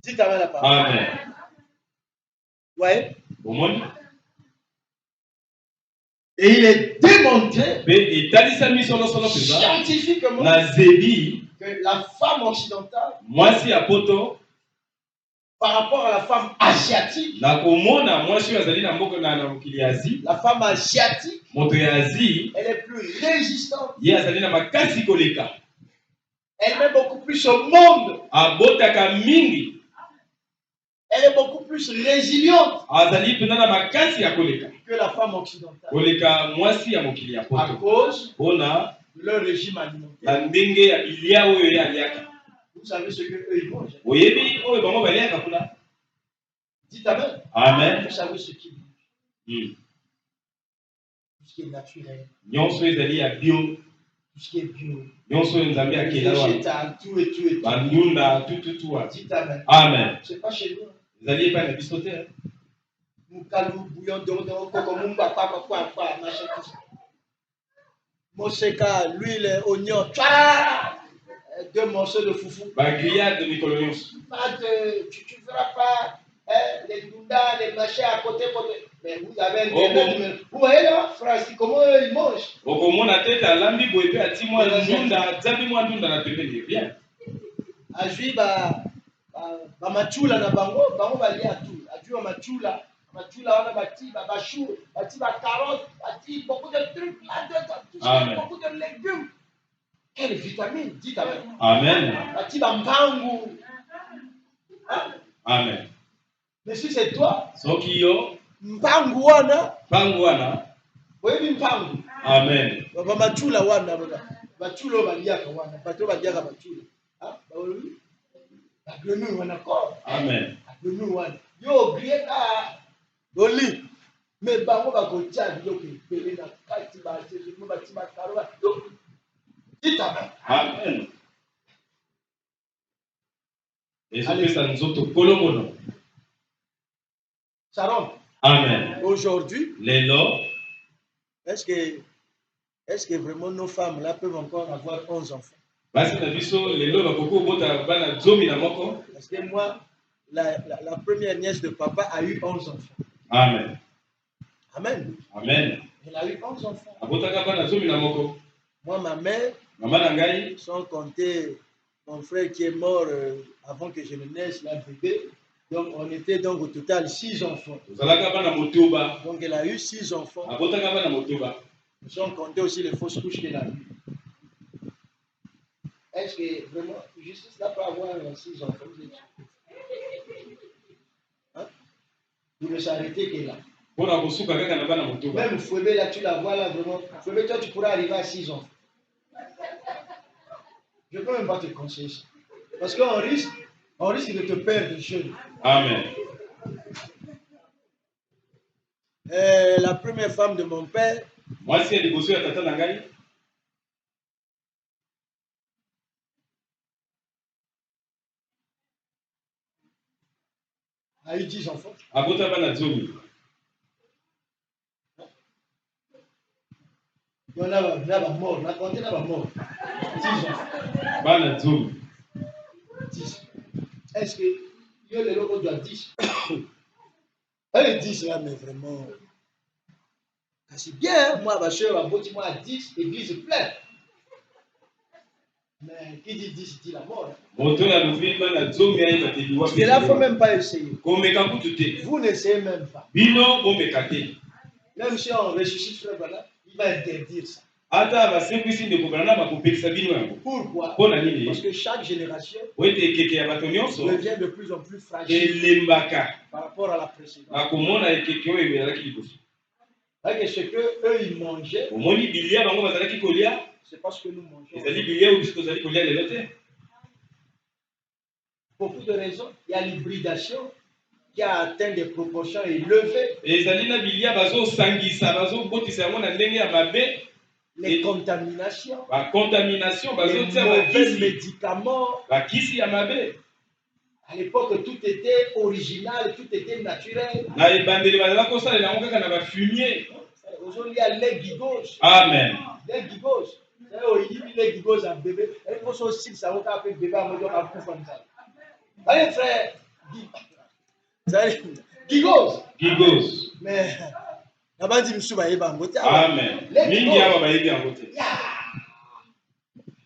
Dites Amen la parole. Amen. Ouais. Au monde. Et il est démontré scientifiquement que la femme occidentale, mwasi ya poto, par rapport à la femme asiatique, na komona mwasi azali na mboka na mokili Asie, la femme asiatique, moto ya Asie, elle est plus résistante. ye azali na makasi koleka. Elle met beaucoup plus au monde. Abotaka mingi. Elle est beaucoup plus résiliente azali penana makasi ya koleka que la femme occidentale. Koleka mwasi ya mokili ya poto. À cause bona de leur régime alimentaire. La ndenge ya bilia oyo ya liaka. Vous savez ce que eux ils mangent. Oyebi oyo bango baliaka kuna. Dites Amen. Amen. Vous savez ce qu'ils mangent. Tout ce qui est naturel. Nyonso ezali ya bio. Tout ce qui est bio. Nyonso nzambe akela wa. Végétal, tout et tout. Banyunda tout. Dites Amen. Amen. C'est pas chez nous. Ezali pas na bisote. Mukalu bouillon de koko mumba pa machin tout ça. Moseka, l'huile, oignon, deux morceaux de foufou. Ba grillade de mikolonios. Tu verras pas les doudas, les machins à côté. Mais vous avez un vous voyez là, Francis, comment ils mangent? Okomona tete alambi boyepe ati mwa ndunda, zabi mwa ndunda na pembeni bien. Ajui ba machula na bango balia tout. Ajui ba machula wana bati ba chou, bati ba carotte, bati beaucoup de trucs là-dedans, beaucoup de légumes. Quelle vitamine, dites Amen. Amen. Bati ba mpangu. Amen. Mais si c'est toi, soki yo mpangu wana, wewe mpangu. Amen. Ba machula wana bachula baliaka wana, bato baliaka bachula. Ba grenouille wana ko. Amen. Grenouille wana. Yo grieka doli. Mais bango ba ko tia biloko epele na kati ba tete mo bati ba karoba. Dites Amen. Amen. Et c'est ça nous autres kolomono. Sharon. Amen. Aujourd'hui, Lelo, est-ce que vraiment nos femmes là peuvent encore avoir 11 enfants? Parce que lelo bakoko bota bana zomi na moko. Parce que moi, la première nièce de papa a eu 11 enfants. Amen. Amen. Amen. Elle a eu 11 enfants. Abotaka bana zomi na moko. Moi, ma mère, maman nangai, sans compter mon frère qui est mort avant que je ne naisse, la bébé. Donc, on était donc au total 6 enfants. Donc, elle a eu 6 enfants. Sans compter aussi les fausses couches qu'elle a eues. Est-ce que vraiment, justice n'a pas avoir 6 enfants? Hein? Vous ne s'arrêtez que là. Même Fouébé, là, tu la vois là, vraiment. Fouébé, toi, tu pourrais arriver à 6 enfants. Je ne peux même pas te conseiller ça. Parce qu'on risque de te perdre jeune. Amen. La première femme de mon père, moi, si elle est bossée à Tata Nangai, a eu 10 enfants. Il y en a mort. On a compté là mort. 10 enfants. 10. Est-ce que il y a les locaux de 10. Elle dit cela, mais vraiment. C'est bien, moi, ma soeur, moi, à 10, l'église pleine. Mais qui dit 10 dit la mort. Parce que là, il ne faut même pas essayer. Vous n'essayez même pas. Même si on ressuscite frère Bala, il va interdire ça. Pourquoi? Parce que chaque génération devient de plus en plus fragile par rapport à la précédente. Ce qu'eux ils mangeaient, c'est parce que nous mangeons. Beaucoup de raisons. Il y a l'hybridation qui a atteint des proportions élevées. Les contaminations, les mauvais médicaments. À l'époque, tout était original, tout était naturel. Aujourd'hui, il y a les gigos. Amen. Les gigos. Les gigos à bébé. Il faut aussi ça va faire bébé à mon comme ça. Allez, frère. Gigos. Gigos. Mais. Amen. Mingi aba bayebi en côté.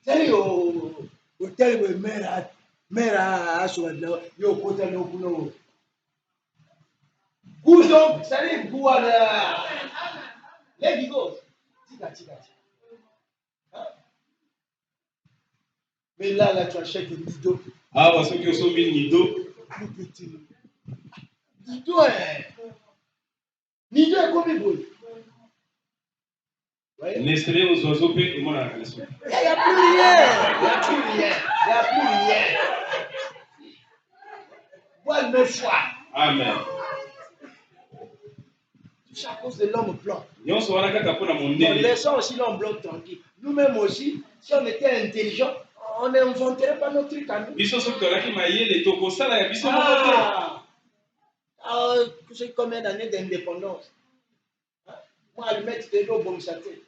C'est au tel mère à yo côté no kuno. Gouzo, ça les gouala. Les gigos. Tika. Mais là tu achètes des nido. Ah, parce que vous avez nido. Plus petit. Nido est comme il Nestlé aux oiseaux et moi la connaissance. Il n'y a plus rien. Voilà 9 fois. Amen. C'est à cause de l'homme blanc. Nous laissons aussi l'homme blanc tranquille. Nous-mêmes aussi, si on était intelligent, on n'inventerait pas nos trucs à nous. C'est combien d'années d'indépendance? Moi, à lui mettre de l'eau, bon, ça fait.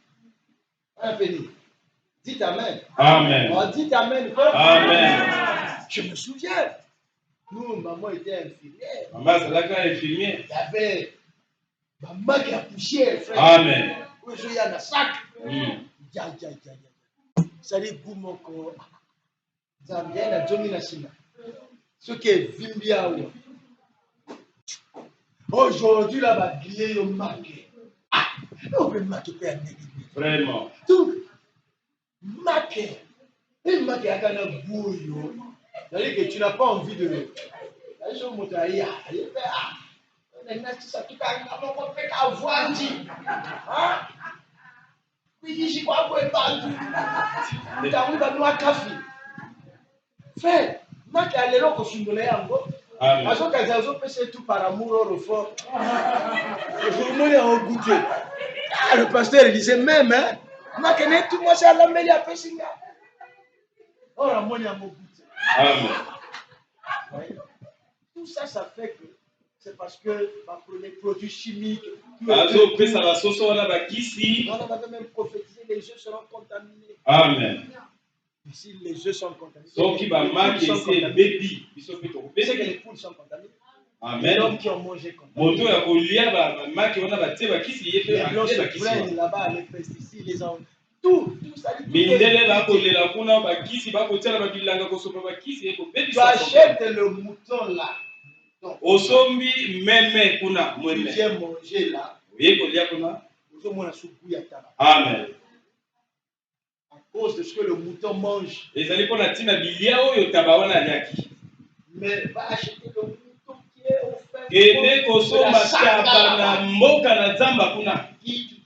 Dites Amen. Amen. Oh, dites Amen. Amen. Je me souviens. Nous, maman était infirmière. Maman, c'est là qu'elle est infirmière. Il y avait maman qui a poussé, frère. Amen. Il y a un sac. Ça dit, Goumoko. Zambien a dominé Sina. Ce qui est Vimbia. Aujourd'hui, là, va griller le marqué. On peut marquer. Vraiment. Tout. Marqué. Et marqué à un bouillon. C'est-à-dire que tu n'as pas envie de. La chose montée. Ça tout à avoir dit. Hein? Oui, j'y crois pas. Tu as vu dans le café. Frère, marqué à l'élo que je suis donné en gros. Parce que quand ils ont fait tout par amour au fond, le pasteur disait même, hein, Makene, tout le monde s'est alamé à Pessinga. Oh, la monnaie à mon goût. Tout ça, ça fait que c'est parce que les produits chimiques. Ça va saucer, on a même prophétisé, les œufs seront contaminés. Amen. Si les œufs sont contaminés. Donc, il va marquer ces bébés. C'est que les poules sont contaminées. Amen. Les hommes qui ont mangé comme ça. Les blancs se prennent là-bas, les pesticides, les hommes. Tout ça. Tu achètes le mouton là. Osombi meme kuna tu viens manger là. Amen. À cause de ce que le mouton mange. Mais va acheter le mouton qui est offert.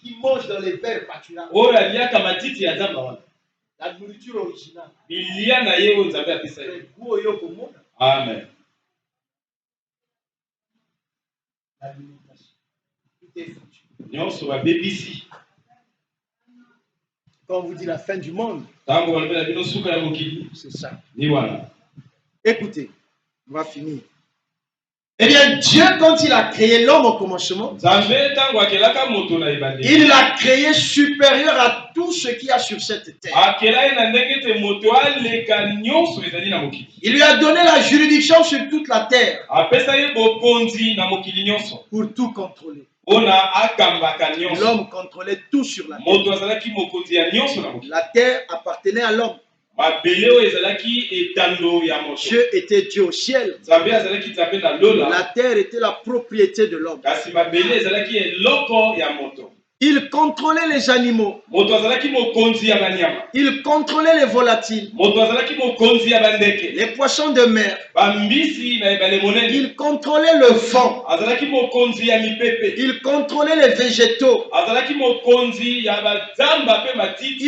Qui mange dans les verres pâturages. La nourriture originale. Amen. L'alimentation. Tout est foutu. Quand on vous dit la fin du monde, c'est ça. Écoutez, on va finir. Eh bien, Dieu, quand il a créé l'homme au commencement, il l'a créé supérieur à tout ce qu'il y a sur cette terre. Il lui a donné la juridiction sur toute la terre pour tout contrôler. L'homme contrôlait tout sur la terre. La terre appartenait à l'homme. Dieu était Dieu au ciel. La terre était la propriété de l'homme. Il contrôlait les animaux. Il contrôlait les volatiles. Les poissons de mer. Il contrôlait le vent. Il contrôlait les végétaux.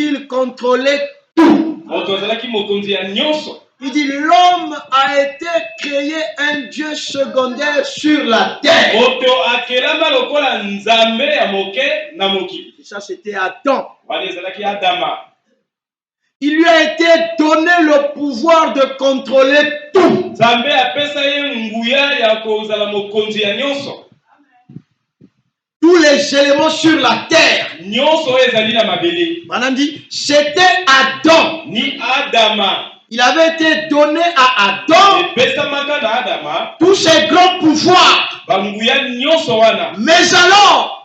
Il contrôlait tout. Il dit l'homme a été créé un Dieu secondaire sur la terre. Et ça c'était Adam. Il lui a été donné le pouvoir de contrôler tout. Tous les éléments sur la terre. Madame dit, c'était Adam. Il avait été donné à Adam tous ces grands pouvoirs. Mais alors,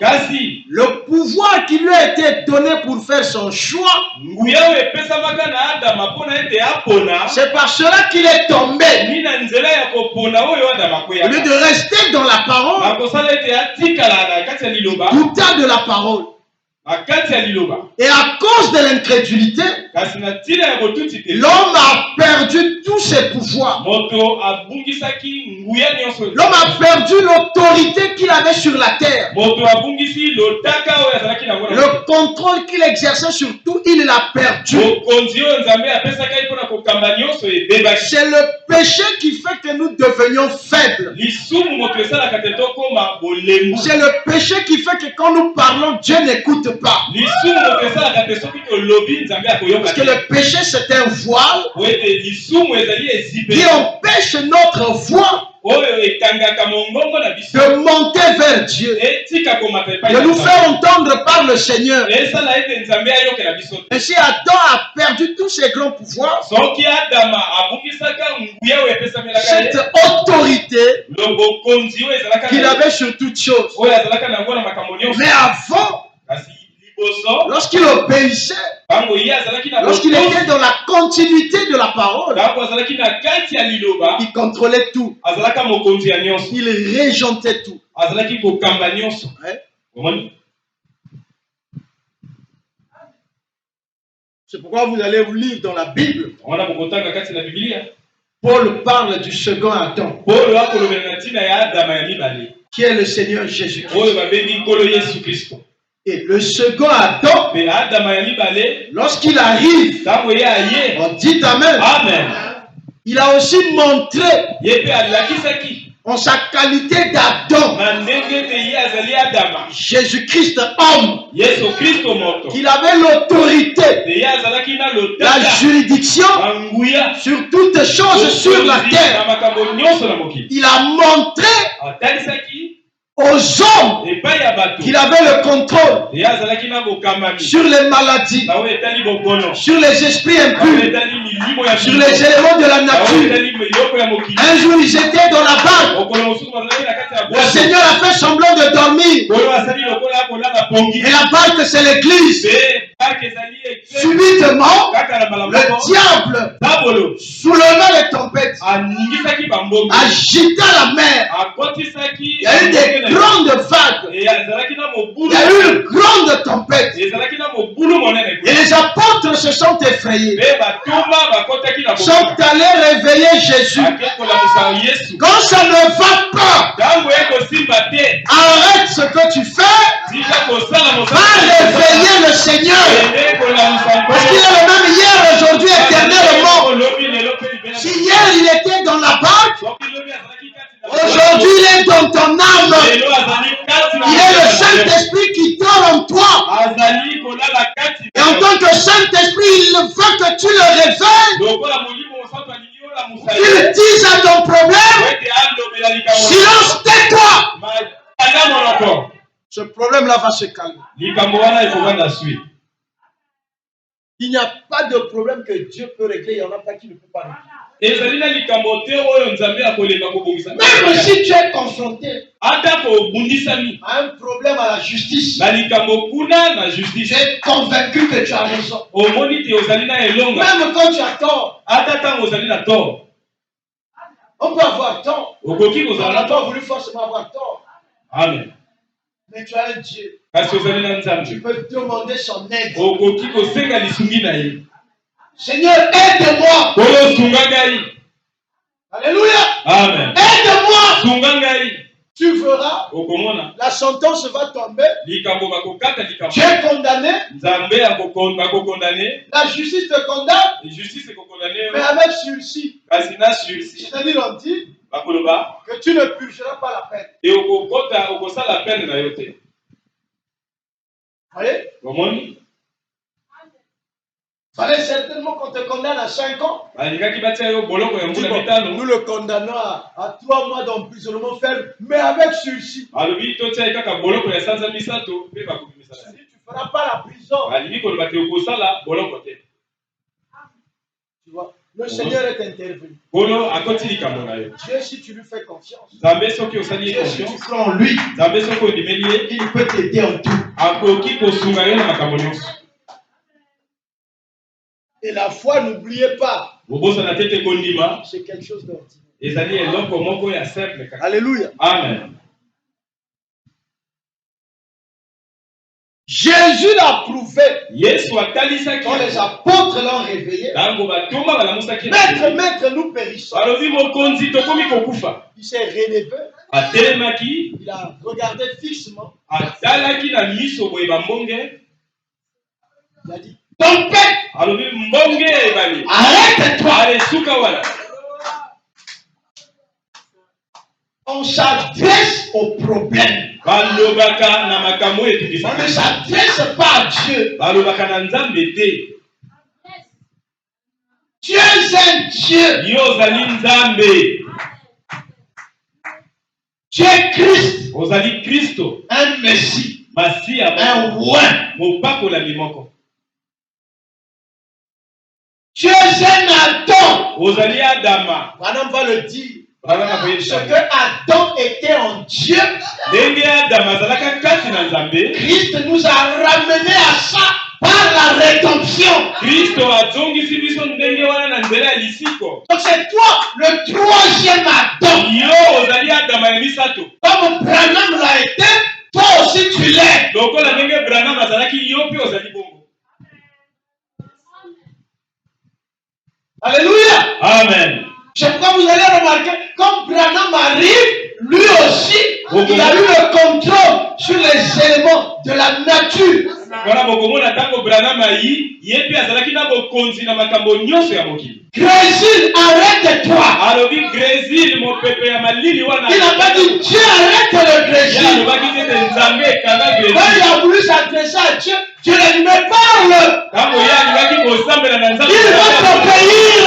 le pouvoir qui lui a été donné pour faire son choix, c'est par cela qu'il est tombé. Au lieu de rester dans la parole, douta de la parole. Et à cause de l'incrédulité, l'homme a perdu tous ses pouvoirs. L'homme a perdu l'autorité qu'il avait sur la terre. Le contrôle qu'il exerçait sur tout, il l'a perdu. C'est le péché qui fait que nous devenions faibles. C'est le péché qui fait que quand nous parlons, Dieu n'écoute pas. Parce que le péché c'est un voile qui empêche notre voix de monter vers Dieu, de nous faire entendre par le Seigneur. Ainsi Adam a perdu tous ses grands pouvoirs, cette autorité qu'il avait sur toutes choses. Mais avant, lorsqu'il obéissait, lorsqu'il était dans la continuité de la parole, il contrôlait tout. Il régentait tout. Ouais. C'est pourquoi vous allez vous lire dans la Bible. Paul parle du second Adam, qui est le Seigneur Jésus-Christ. Et le second Adam, lorsqu'il arrive, on dit Amen. Il a aussi montré en sa qualité d'Adam, Jésus-Christ homme, qu'il avait l'autorité, la juridiction sur toutes choses sur la terre. Il a montré aux hommes qu'il avait le contrôle sur les maladies, sur les esprits impurs, sur les éléments de la nature. Un jour ils étaient dans la barque. Le Seigneur a fait semblant de dormir. Et la barque c'est l'église. Subitement, le diable souleva les tempêtes, agita la mer. Il y a eu des grandes vagues. Il y a eu une grande tempête. Et les apôtres se sont effrayés. Sont allés réveiller Jésus. Quand ça ne va pas, arrête ce que tu fais. Va réveiller le Seigneur. Parce qu'il est le même hier, aujourd'hui, éternellement. Si hier il était dans la barque, aujourd'hui il est dans ton âme. Il est le Saint-Esprit qui dort en toi. Et en tant que Saint-Esprit, il veut que tu le réveilles. Il dise à ton problème Silence, tais-toi. Ce problème-là va se calmer. Il n'y a pas de problème que Dieu peut régler, il n'y en a pas qui ne peut pas régler. Même si tu es confronté à un problème à la justice, tu es convaincu que tu as raison. Même quand tu as tort, on peut avoir tort. On n'a pas voulu forcément avoir tort. Amen. Mais tu as un Dieu. Tu peux demander son aide. Seigneur, aide-moi. Alléluia. Amen. Aide-moi. Tu verras, la sentence va tomber. Tu es condamné. La justice te condamne. Mais avec sursis. C'est-à-dire, on dit que tu ne purgeras pas la peine. Voyez? Fallait certainement qu'on te condamne à 5 ans. Nous le condamnons à 3 mois d'emprisonnement ferme, mais avec sursis. Tu ne feras pas la prison. Tu vois, le Seigneur est intervenu. Dieu, si tu lui fais confiance, Dieu, si tu crois en lui, il peut t'aider en tout. Et la foi, n'oubliez pas, c'est quelque chose d'ordinaire. Alléluia. Amen. Jésus l'a prouvé. Quand les apôtres l'ont réveillé, maître, nous périssons. Il s'est relevé. Il a regardé fixement. Il a dit, tempête, arrête-toi. On s'adresse au problème. On ne s'adresse pas à Dieu. Tu es un Dieu. Tu es Christ. Un Messie. Un roi. Tu es un Adam. Madame va le dire. Ce que Adam était en Dieu, Christ nous a ramené à ça par la rédemption. Donc c'est toi le 3e Adam. Comme Branham l'a été, toi aussi tu l'es. Alléluia. Amen. Je crois que vous allez remarquer, quand Branham arrive, lui aussi, il a eu le contrôle sur les éléments de la nature. Grésil, arrête-toi. Il n'a pas dit Dieu arrête le Grésil. Quand il a voulu s'adresser à Dieu, Dieu lui dit mais parle. Il va t'obéir.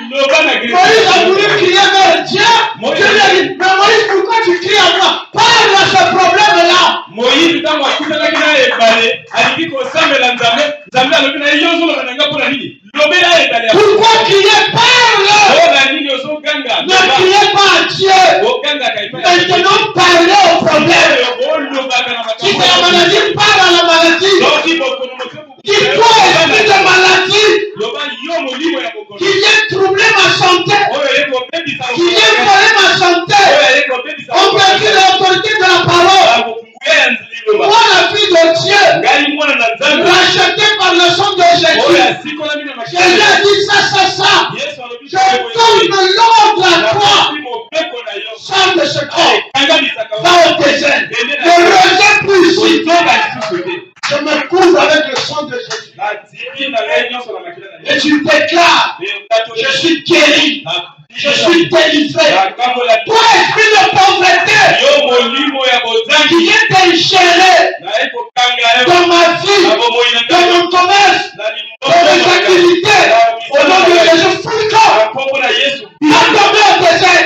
Moïse a voulu crier vers Dieu. Dieu lui a dit mais Moïse, pourquoi tu cries à moi? Parle à ce problème-là. Pourquoi crier? Parle. Ne criez pas à Dieu. Maintenant parlez au problème. Si c'est la maladie, parle à la maladie. Dis-toi esprit de maladie qui vient troubler ma santé, qui vient voler ma santé. On perd l'autorité de la parole. Moi, la fille de Dieu, rachetée par le sang de Jésus, Jésus a dit ça. Je donne l'ordre à toi. Sors de ce corps. Va au désert. Ne reviens plus ici. Je me couvre avec le sang de Jésus. Et tu déclares, je suis guéri. Je suis délivré. Toi, esprit de pauvreté, qui vient t'ingérer dans ma vie, dans mon commerce, dans mes activités, au nom de Jésus, fuis-toi. Va tomber au désert.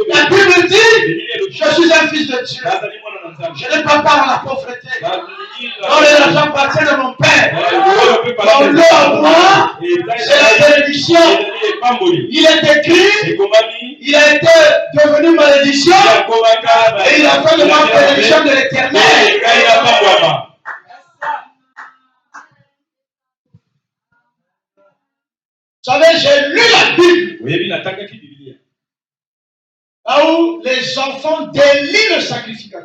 La Bible fils de Dieu. nazali mwana na Nzambe. Je n'ai pas part à la pauvreté. Nalingi Non, l'argent appartient à mon Père. Mon lot à moi, c'est la bénédiction. Il est écrit, il a été devenu malédiction et il a fait de moi bénédiction de l'Éternel. Vous savez, j'ai lu la Bible. Là où les enfants d'Élie le sacrificateur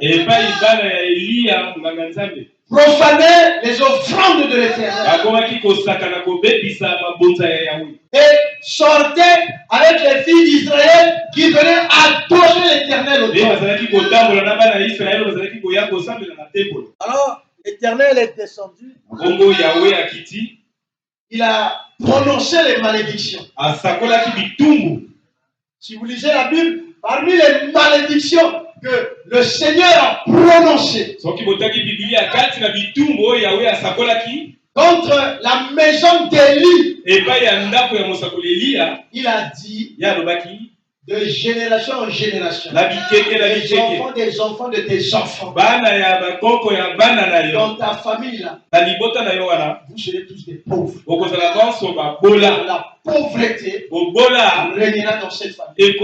profanaient les offrandes de l'Éternel et sortaient avec les filles d'Israël qui venaient adorer l'Éternel au temple. Alors, l'Éternel est descendu. Il a prononcé les malédictions. Si vous lisez la Bible, parmi les malédictions que le Seigneur a prononcées contre la maison d'Élie, il a dit de génération en génération, les enfants des enfants de tes enfants, dans ta famille là, vous serez tous des pauvres. La pauvreté régnera dans cette famille.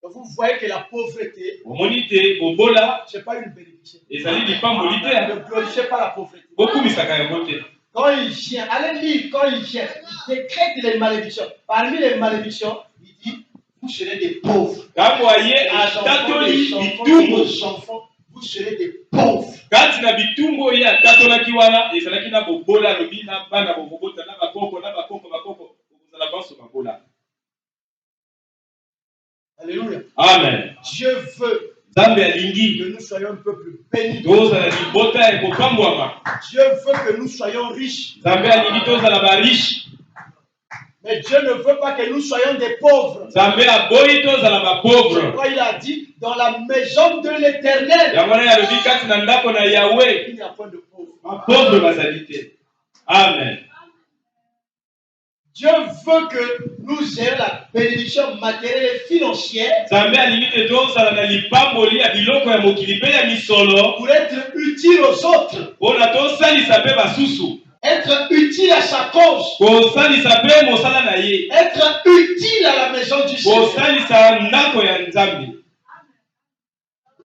Vous voyez que la pauvreté, ce n'est pas une bénédiction. Ne glorifiez pas la pauvreté. Quand il vient, allez lire, quand il vient, il décrète les malédictions. Parmi les malédictions, il dit, vous serez des pauvres. Vos enfants, vous serez des pauvres. Alléluia. Amen. Dieu veut que nous soyons un peuple béni. Dieu veut que nous soyons riches. Mais Dieu ne veut pas que nous soyons des pauvres. Quand il a dit, dans la maison de l'Éternel, il n'y a point de pauvres. Amen. Dieu veut que nous ayons la bénédiction matérielle et financière pour être utile aux autres, être utile à sa cause, être utile à la maison du Seigneur.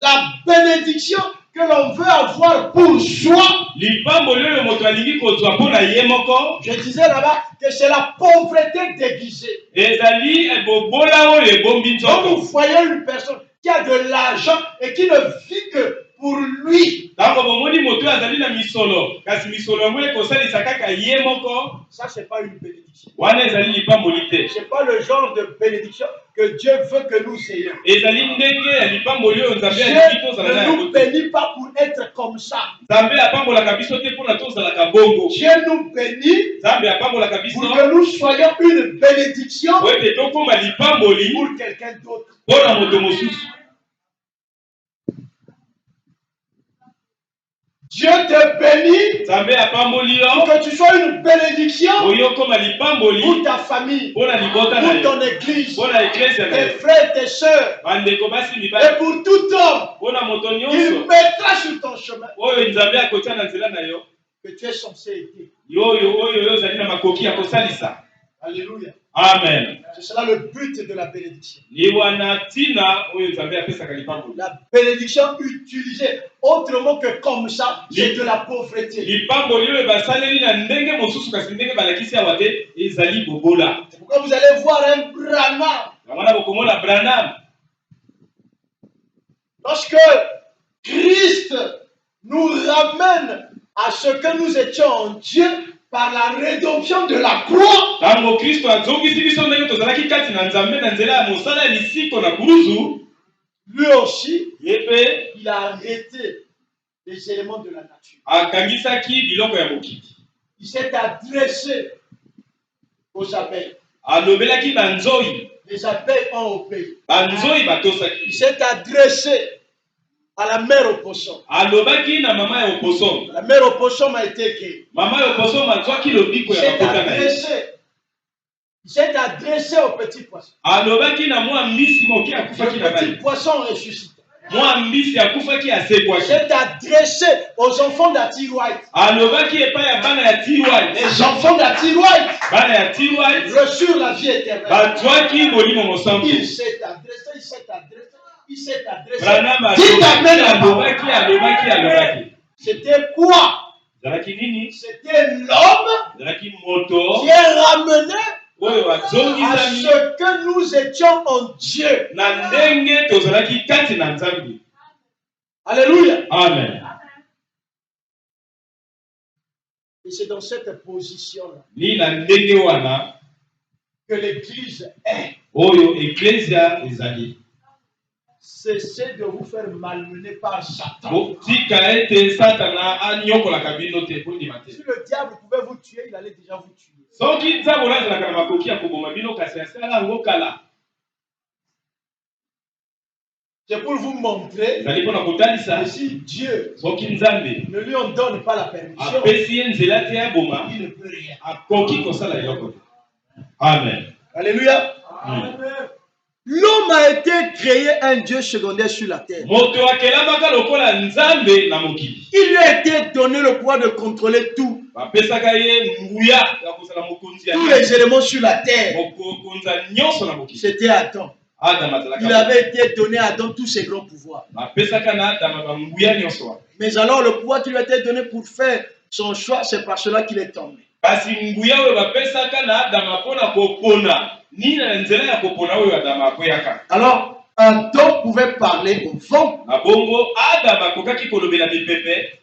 La bénédiction que l'on veut avoir pour soi, je disais là-bas que c'est la pauvreté déguisée. Quand vous voyez une personne qui a de l'argent et qui ne vit que pour lui, ça c'est pas une bénédiction. C'est pas le genre de bénédiction que Dieu veut que nous ayons. Dieu ne nous bénit pas pour être comme ça. Dieu nous bénit pour que nous soyons une bénédiction pour quelqu'un d'autre. Dieu te bénit pour que tu sois une bénédiction pour ta famille, pour ton église, tes frères, tes sœurs, et pour tout homme. Il mettra sur ton chemin que tu es censé aider. Alléluia. Amen. C'est cela le but de la bénédiction. La bénédiction utilisée autrement que comme ça, c'est de la pauvreté. C'est pourquoi vous allez voir un Branham. Lorsque Christ nous ramène à ce que nous étions en Dieu, par la rédemption de la croix, lui aussi, il a arrêté les éléments de la nature. Il s'est adressé aux abeilles. Les abeilles ont obéi. Il s'est adressé à la mère opossum. La mère opossum a été créée. Il s'est adressé Il s'est adressé au petit poisson. alobaki na mwa mbisi moke akufaki na Le petit ngai poisson ressuscité. mwa mbisi akufaki Il asekwaki s'est adressé aux enfants d'Atirouaït. alobaki epai ya bana ya tiwai Les enfants d'Atirouaït bana ya tiwai reçurent la vie éternelle. bazwaki molimo mosantu Il s'est adressé, il s'est adressé, il s'est adressé. Branham Dites amen à moi. alobaki C'était quoi? zalaki nini C'était l'homme zalaki moto qui est ramené oyo à azongisami ce que nous étions en Dieu. na ndenge tozalaki kati na nzambe. Alléluia. Amen. Et c'est dans cette position-là Ni na ndenge wana que l'Église est. oyo ecclesia ezali Cessez de vous faire malmener par Satan. botika ete satana anyokolaka bino te kondima te Si le diable pouvait vous tuer, il allait déjà vous tuer. soki nzambe olazalaka na makoki ya koboma bino kasi asala yango kala C'est pour vous montrer ezali mpona kotalisa que si Dieu soki nzambe ne lui en donne pas la permission, apesi ye nzela te ya boma il ne peut rien. akoki kosala eloko te. Amen. Alléluia. Amen. L'homme a été créé un Dieu secondaire sur la terre. moto akelamaka lokola nzambe na mokili Il lui a été donné le pouvoir de contrôler tout. bapesaka ye nguya ya kozala mokonzi ya Tous les éléments sur la terre. mokonzi ya nyonso na mokili. C'était Adam. Adam Il azalaka avait été donné à Adam tous ses grands pouvoirs. bapesaka na Adam banguya nyonso wana. Mais alors le pouvoir qui lui a été donné pour faire son choix, c'est par cela qu'il est tombé. kasi nguya oyo bapesaka na Adam mpona kopona nini na nzela ya kopona oyo Adam akweyaka. Alors, Adam pouvait parler au vent na bongo Adam akokaki kolobela mipepe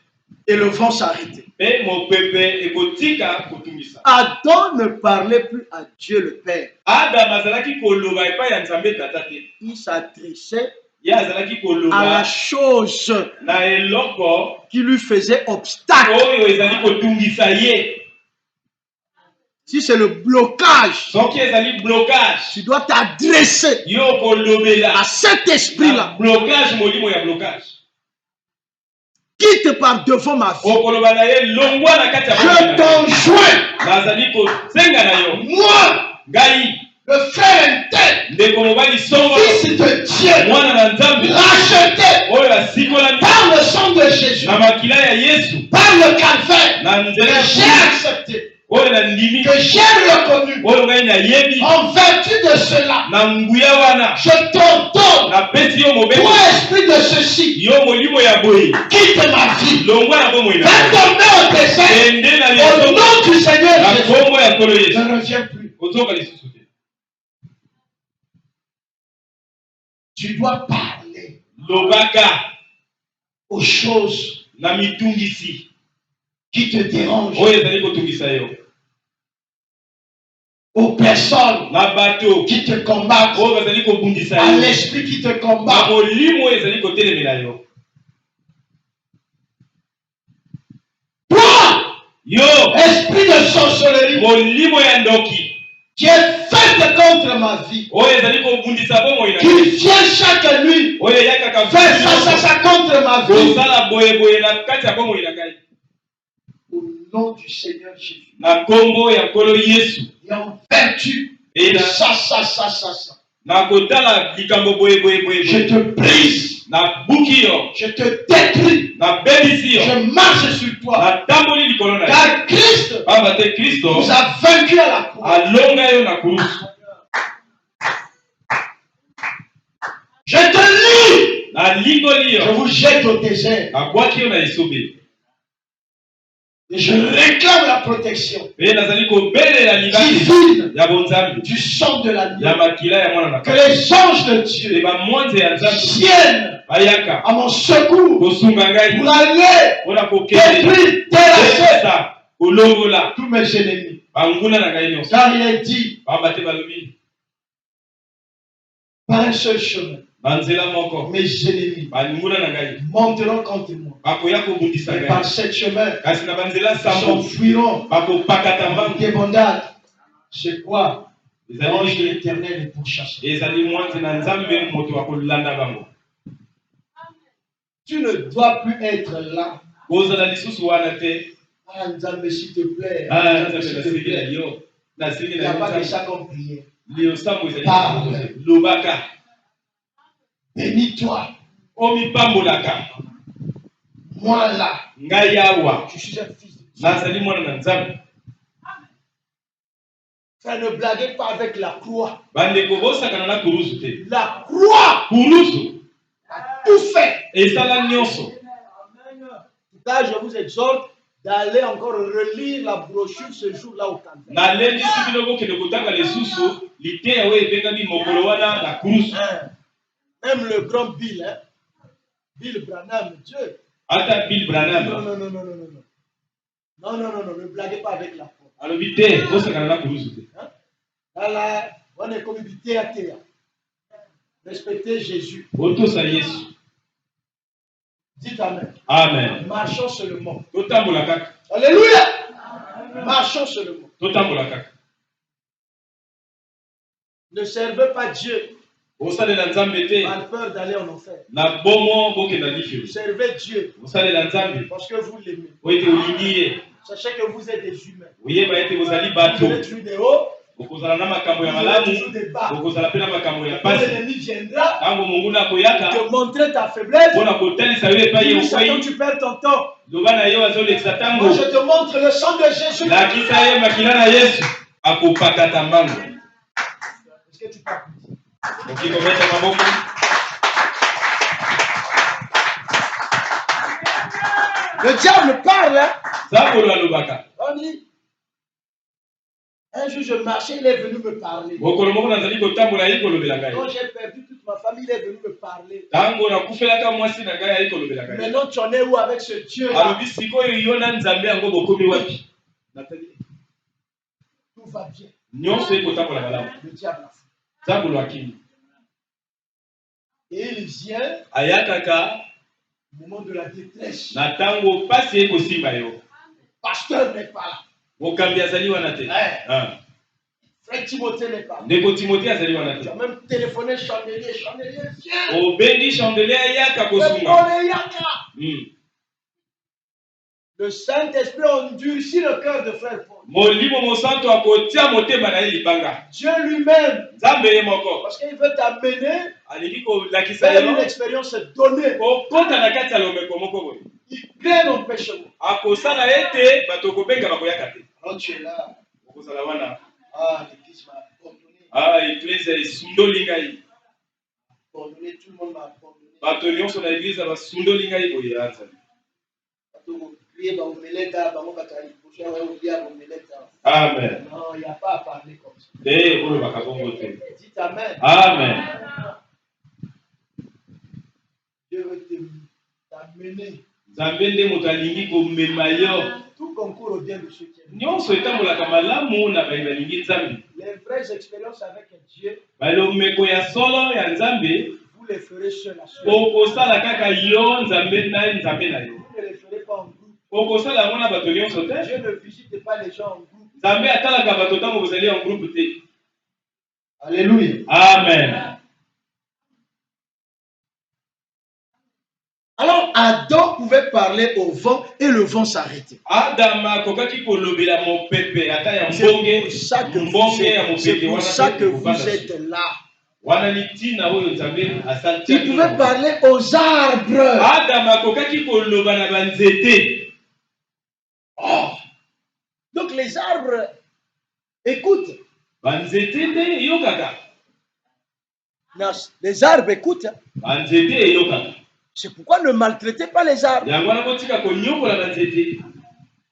et le vent s'arrêtait. mpe mopepe ekotika kotungisa. Adam ne parlait plus à Dieu le Père. Adam azalaki koloba epai ya nzambe tata te. Il s'adressait ye azalaki à la koloba chose na eloko qui lui faisait obstacle. oyo ezali kotungisa ye. Si c'est le blocage, soki ezali blocage tu dois t'adresser yo kolobela à cet na esprit-là blocage molimo ya blocage quitte par devant ma vie. okoloba na ye longwa na kati ya Je bomoi na yo. t'enjoins, nazali kosenga na yo moi, ngai le frère tel, ndeko mobali songo fils de Dieu, mwana na nzambe racheté oyo asikolami par le sang de Jésus, na makila ya yesu par le calvaire, na nzela que ya j'ai Kristo, accepté, oyo na ndimi que j'ai reconnu. oyo ngai nayebi En vertu de cela, na nguya wana je t'ordonne, napesi yo mobeko toi esprit de ceci, yo molimo ya boye quitte ma vie. longwa na bomoi na Va yo. tomber au désert. ende na Au liso nom du Seigneur na Jésus. kombo ya kolo Je yesu ne reviens plus. ozoka lisusu te. Tu dois parler lobaka aux choses na mitungisi qui te dérangent, oyo ezali kotungisa yo aux personnes na bato qui te combattent, oyo bazali kobundisa à yo l'esprit qui te na combat. molimo oyo ezali kotelemela yo. Toi, Yo esprit de sorcellerie, molimo ya ndoki qui est fait contre ma vie, oyo ezali kobundisa bomoi na qui vient chaque nuit oyo eyakaka faire ça contre ma vie. kozala boyeboye na kati ya bomoi na ngai Au nom du Seigneur Jésus. na kombo ya nkolo yesu Et en vertu Et de la- ça. na kotala likambo boyeboyeboye Je te brise, na buki yo je te détruis, na bebisi yo je marche sur toi. na tamboli likolo na yo Car Christ pamba te kristo nous a vaincu à la croix. alonga yo na kulusu. Je te lis, na lingoli je yo vous jette au désert. nabwaki yo na esobe Et je réclame la protection mpe nazali kobelela libaki divine ya bonzambe du sang de ya l'agneau. makila ya mwana na Que kati les anges de e Dieu bamwanze ya nzambe viennent bayaka à mon secours kosunga ngai pour aller mpona kokende détruire, terrasser esa kolongola tous mes ennemis. banguna na ngai nyonso Car il est dit, pamba te balobi par un seul chemin, banzela moko mes ennemis banguna na ngai monteront contre moi. bakoya kobundisa Et ngai par ce chemin, kasi na banzela ils sambo s'enfuiront bakopakata mbangu débandade. C'est quoi? ezali L'ange de nini? l'Éternel est pourchassé. ezali mwanzi na nzambe moto akolanda bango. Tu ne dois plus être là. kozala lisusu wana te. Ah, Nzambe, s'il te plaît. Ah, Nzambe, nzambe s'il te nasekela plaît. yo Il n'y a pas que ça comme prière. Parle. Lobaka. Bénis-toi. Omi pambolaka. Moi là. Ngayawa. Je suis un fils de Dieu. Nazali mwana na Nzambe. Frère, ne blaguez pas avec la croix. Bandeko bosakana na kuruzu te. La croix. Kuruzu. A tout fait. Et ça la nyonso. En tout cas, je vous exhorte d'aller encore relire la brochure ce jour-là au Canada. Nalendi sikiloko ke dokotaka lesusu liteya we ebengami mokolo wana na kuruzu. Même le grand Bill, hein? Bill Branham, Dieu. Ata Bill Branham. Non, non, non, non, non, non, non. Non, non, non, non, ne blaguez pas avec la croix. Alobi te bosakana na kuruzu te. Là, on est comme à terre. Respectez Jésus. Otosa Yesu. Dites Amen. Amen. Marchons seulement. Totambola kaka. Alléluia. Marchons seulement. Totambola kaka. Ne servez pas Dieu Osalela Nzambe te. par peur d'aller en enfer. Na bomo bokenda lifi. Servez Dieu Osalela Nzambe. parce que vous l'aimez. Oite olingi ye. Sachez que vous êtes des humains. Oyeba ete ozali Vous bato. êtes toujours des hauts. Okozala na makambo ya Vous êtes malamu. toujours des bas. Okozala pe na makambo ya Quand pasi. l'ennemi viendra Tango monguna koyaka. te montrer ta faiblesse, Mpona kotalisa yo epai ye dis Satan, okwei. tu perds ton temps. Loba na yo azolekisa Moi, tango. je te montre le sang de Jésus. Lakisa ye makila na Yesu. Akopakata mbango. Est-ce que tu peux applaudir? Oki kobeta maboko. Le diable parle, hein? Zabolo alobaka. On dit, un jour je marchais, il est venu me parler. Mokolo moko nazali kotambola ye kolobela ngai. Quand j'ai perdu toute ma famille, il est venu me parler. Tango nakufelaka mwasi na ngai ayi kolobela ngai. Maintenant, tu en es où avec ce Dieu-là? Alobi sikoyo yo na Nzambe yango bokomi wapi? Nathalie. Tout va bien. Nyonso ekotambola malamu. Le diable a fait. Zabolo akini. Et il vient Ayakaka au moment de la détresse. na tango pasi ekosimba yo. Le pasteur n'est pas là. Mokambi azali wana te. Frère Timothée n'est pas là. Ndeko Timothée azali wana Tu te. as même téléphoné chandelier, viens. Obengi chandelier ayaka Le kosunga. bonnet yaka. Le Saint-Esprit endurcit le cœur de frère Paul. Molimo mosanto akotia motema na ye libanga. Dieu lui-même. Nzambe ye moko. Parce qu'il veut t'amener Alingi kolakisa vers yo. une expérience donnée. Okota na kati ya lomeko moko boye. Il crée l'empêchement. Akosala ete bato kobenga bakoyaka te. Alors tu es là. Okozala wana. Ah, l'église m'a abandonné. Ah, église esundoli ngai. Abandonné, tout le monde m'a abandonné. Bato nyonso na église basundoli ngai boye azali. Amen. Non, il n'y a pas à parler comme ça. Dites Amen. Amen. Dieu veut t'amener. Nzambe moto alingi komema yo. Tout concourt au bien de ceux qui aiment. Nyonso etambolaka malamu na balingi Nzambe. Les vraies expériences avec Dieu, balomeko ya solo ya Nzambe vous les ferez seul à seul. okosala kaka yo Nzambe na yo. Vous ne les ferez pas en groupe. Okosala yango na bato nyonso te. Dieu ne visite pas les gens en groupe. Nzambe atalaka bato ntango bozali en groupe te. Alléluia. Amen. Alors Adam pouvait parler au vent et le vent s'arrêtait. Adam akokaki kolobela mopepe ata ya mbonge. C'est pour ça que vous êtes là. Wana litina oyo Nzambe asalaki. Il pouvait parler aux arbres. Adam akokaki koloba na banzete. Oh. Donc les arbres écoutent. Banzete nde yokaka. Non, les arbres écoutent. Banzete yokaka. C'est pourquoi ne maltraitez pas les arbres.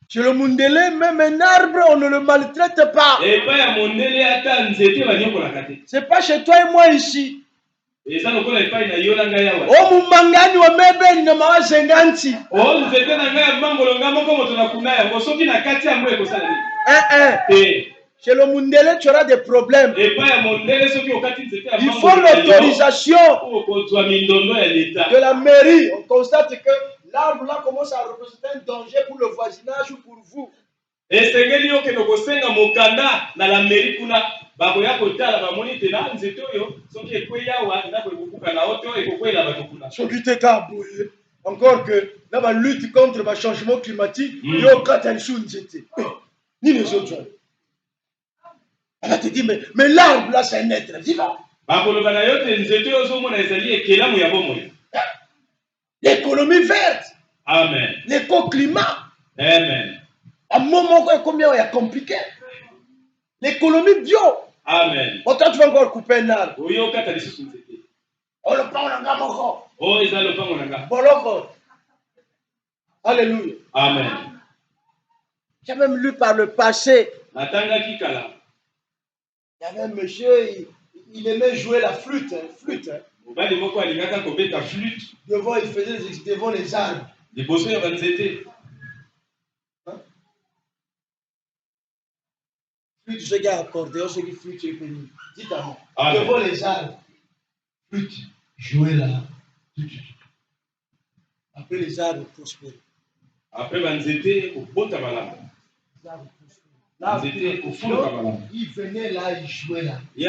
Chez le Mundele, même un arbre, on ne le maltraite pas. C'est pas chez toi et moi ici. Oh mumangani wa mebe na mawa zenganti. Chez le Mundele, tu auras des problèmes. Il faut l'autorisation de la mairie. On constate que l'arbre là commence à représenter un danger pour le voisinage ou pour vous. Encore que la lutte contre le changement climatique, il y a ni les autres. va te dire, mais l'arbre là, c'est un être vivant. L'économie verte. Amen. L'éco-climat. Amen. À un moment, combien il y a compliqué. L'économie bio. Amen. Autant tu vas encore couper un arbre. Oh, le pain, on a encore. oh, ils ont le pain, on a. Boloko. Alléluia. Amen. J'ai même lu par le passé. Il Natanga kala. y avait un monsieur, il aimait jouer la flûte. Flûte. Devant, il faisait des devant les arbres. Flûte, ce gars accordéon, ce qui flûte, c'est pénible. Dites à moi. Devant les arbres. Flûte, jouer là. Après les arbres prospèrent. Après, il Là, il venait là, il jouait là. Il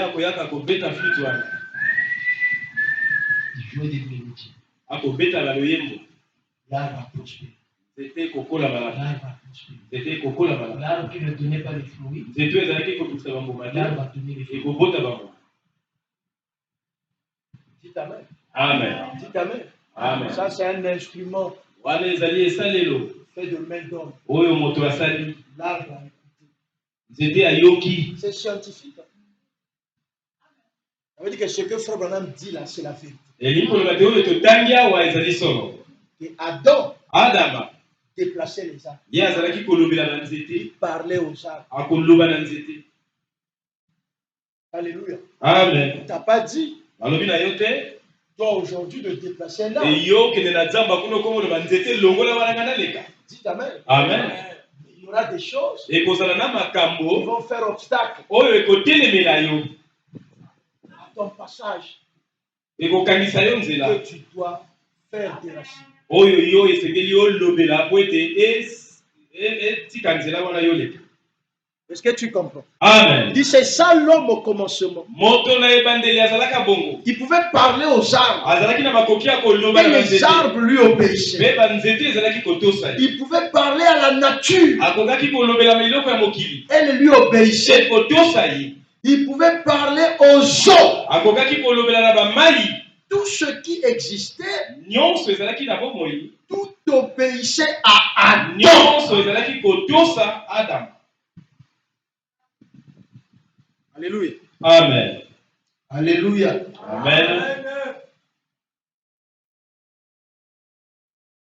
jouait des mélodies. L'arbre a prospéré. L'arbre qui ne donnait pas les fruits. L'arbre a donné les fruits. Dites Amen. Amen. Dites Amen. Amen. Ça, c'est un instrument fait de main d'homme. L'arbre a écouté. C'est scientifique. Ça veut dire que ce que Frère Branham dit là, c'est la vérité. Et Adam déplaçait les arbres. Il parlait aux arbres. Alléluia. Amen. Tu n'as pas dit, toi aujourd'hui, de déplacer un arbre. Dites Amen. Amen. Il y aura des choses qui vont faire obstacle à ton passage que tu dois faire déraciner. Est-ce que tu comprends? Amen. Il dit c'est ça l'homme au commencement. Il pouvait parler aux arbres. Et les arbres lui obéissaient. Il pouvait parler à la nature. Elle lui obéissait. Il pouvait parler aux eaux. Tout ce qui existait, tout obéissait à Adam. Alléluia. Amen. Alléluia. Amen.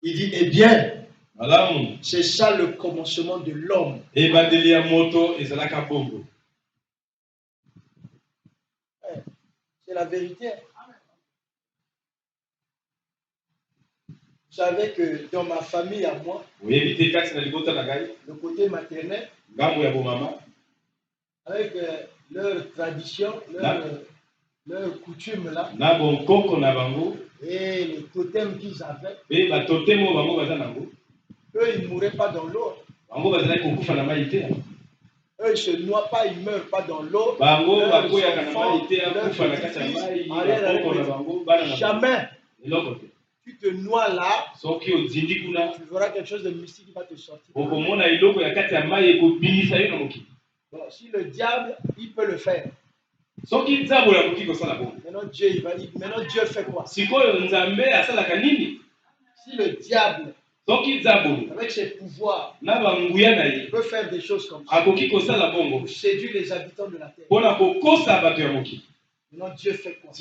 Il dit, eh bien, c'est ça le commencement de l'homme. C'est la vérité. Vous savez que dans ma famille à moi, le côté maternel, avec leur tradition, leur coutume là, et les totems qu'ils avaient, eux ils ne mouraient pas dans l'eau. Eux ils ne se noient pas, ils ne meurent pas dans l'eau. Jamais. Tu te noies là, tu verras quelque chose de mystique qui va te sortir. Bon, si le diable, il peut le faire. Maintenant Dieu fait quoi? Si le diable, avec ses pouvoirs, peut faire des choses comme ça pour séduire les habitants de la terre. Maintenant Dieu fait quoi?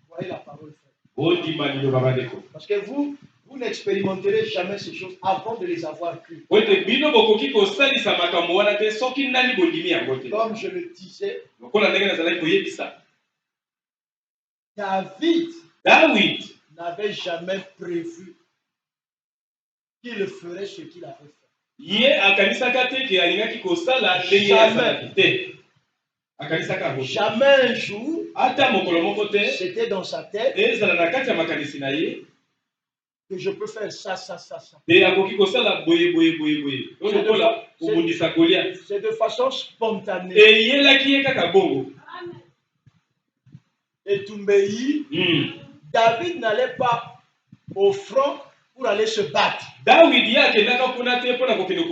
Voyez la parole, frère. Parce que vous n'expérimenterez jamais ces choses avant de les avoir crues. Comme je le disais, David n'avait jamais prévu qu'il ferait ce qu'il avait fait. Jamais un jour, c'était dans sa tête que je peux faire ça. C'est de façon spontanée. Et Tumbéi, David n'allait pas au front pour aller se battre. Dawidi akendaka kuna te mpona kokende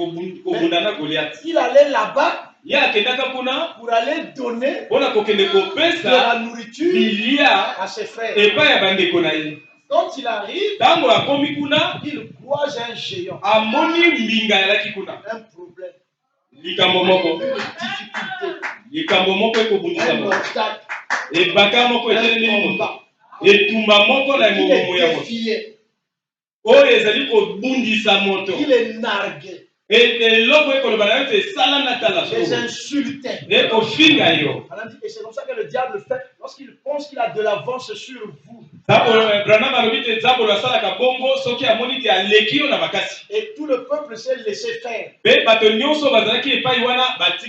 kobunda na Goliath. Il allait là-bas Ye akendaka kuna pour aller donner mpona kokende de la kopesa nourriture bilia à ses frères. epai ya bandeko na ye. Quand il arrive, Ntango akomi kuna il croise un géant, amoni mbinga yalaki kuna. un problème, Likambo moko. une difficulté, Likambo moko ekobundisa un moto. obstacle, Ebaka moko etelemi un moto. combat. Etumba moko na Il emomomo ya est moto. défié, Oyo ezali kobundisa moto. il est nargué, Eloko ekoloba na yo te esala na tala les solo. insultés. Ekofinga yo. Et c'est comme ça que le diable fait lorsqu'il pense qu'il a de l'avance sur vous. Branham alobi te nzambo asalaka bongo soki amoni te aleki yo na makasi. Et tout le peuple s'est laissé faire. Mpe bato nyonso bazalaki epai wana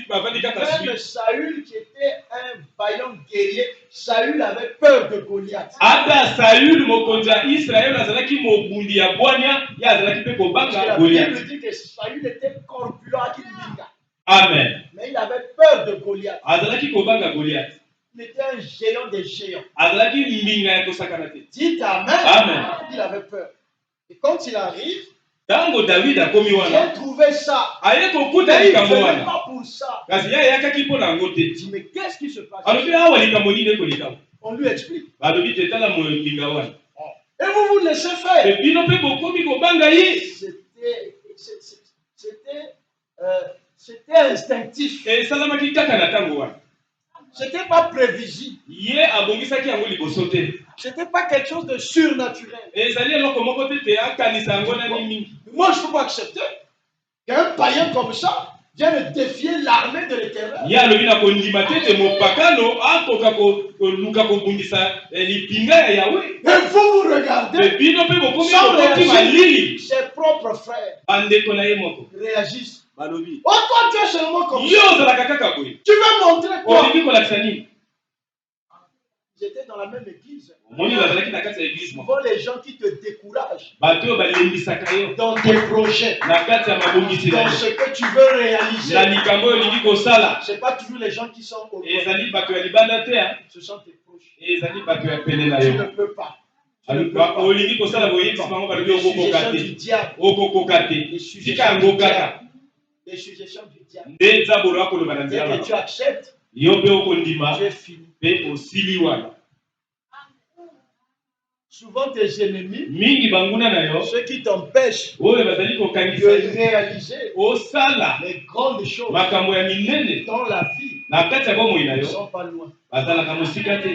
bavandi kaka Même sui. Saül, qui était un vaillant guerrier, Saül avait peur de Goliath. Ata Saül mokonzi ya Israel azalaki mobundi ya bwania ye azalaki mpe Parce que kobanga la Goliath. Bible dit que Saül était corpulent qu'il binga. Amen. Mais il avait peur de Goliath. Azalaki kobanga Goliath. Il était un géant des géants. Azalaki mbinga ya kosakana te. Dites Amen. Amen. Il avait peur. Et quand il arrive, Ntango David akomi wana j'ai trouvé ça. aye kokuta Mais il ne likambo venait wana pas pour ça. kasi ye ayakaki mpo na yango te. Il dit, mais qu'est-ce qui se passe? alobi awa likambo nini ekolekama On lui explique. balobi te tala mbinga wana Et vous vous laissez faire. mpe bino mpe bokomi kobanga ye. C'était instinctif. Esalamaki kaka na ntango wana C'était pas prévisible. ye abongisaki yango liboso te. C'était pas quelque chose de surnaturel. Ezali eloko moko te te akanisa yango nani mingi. Moi, je ne peux pas accepter qu'un païen comme ça vienne défier l'armée de l'Éternel. ye alobi na kondima te te mopakano akoka koluka kobundisa lipinga ya yawe. Et vous regardez, mpe bino mpe bokomi sans bokoki malili réagir, ses propres frères bandeko na ye moko réagissent. balobi Oh, toi, tu es seulement comme yo ça. ozalaka kaka boye Tu veux montrer quoi? olingi kolakisa nini. Ils étaient dans la même église. omoni bazalaki na kati ya eglise moko Souvent, les gens qui te découragent bato oyo balembisaka yo dans tes projets, na kati ya mabongisi na dans yo ce que tu veux réaliser. na likambo oyo olingi kosala. Ce n'est pas toujours les gens qui sont au ezali bato ya libanda te ce sont tes proches. ezali bato ya pene na Tu yo. ne peux pas. Tu ne peux pas. olingi kosala boyebisi bango balobi Les okokoka suggestions te du diable. okokoka te Les tika suggestions yango du kaka diable. Les suggestions du diable. nde nzambolo akoloba na Dès nzela que tu na acceptes, yo mpe okondima tu es fini. mpe osili wana. Souvent tes ennemis, mingi banguna na yo ceux qui t'empêchent oyo bazali de kokangisa réaliser osala les grandes choses makambo ya minene dans la vie, na kati ya bomoi na ne yo sont pas loin. bazalaka mosika te.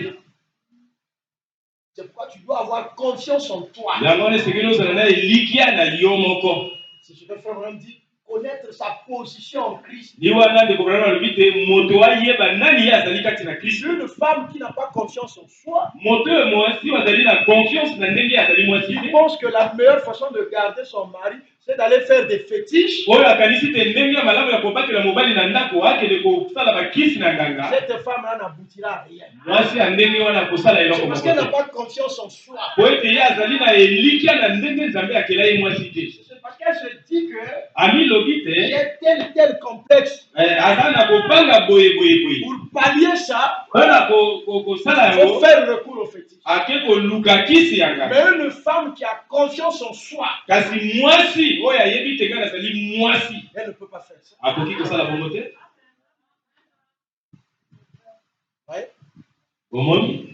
C'est pourquoi tu dois avoir confiance en toi. yango wana esengeli ozala na elikia na yo moko. C'est ce que Frère Branham dit, connaître sa position en Christ. ni wana ndeko Branham alobi te moto ayeba nani ye azali kati na kristo. Une femme qui n'a pas confiance en soi, moto oyo mwasi bazali na confiance na ndenge azali mwasi qui te pense que la meilleure façon de garder son mari, c'est d'aller faire des fétiches. oyo akanisi te ndenge ya malamu ya kobatela mobali na ndako akende kosala bakisi na nganga. Cette femme-là n'aboutira à rien. mwasi ya ndenge wana akosala C'est eloko parce moko qu'elle n'a te pas confiance en soi. po ete ye azali na elikia na ndenge nzambe akela ye mwasi te. C'est parce qu'elle se dit que amilobi te j'ai tel complexe. aza na kobanga boyeboyeboye Pour pallier ça, mpona kosala il faut yango faire recours au fétiche. ake koluka kisi ya nganga. Mais une femme qui a confiance en soi, kasi mwasi oyo ayebi te ngai nazali mwasi elle ne peut pas faire ça. akoki kosala bongo te. Ouais. omoni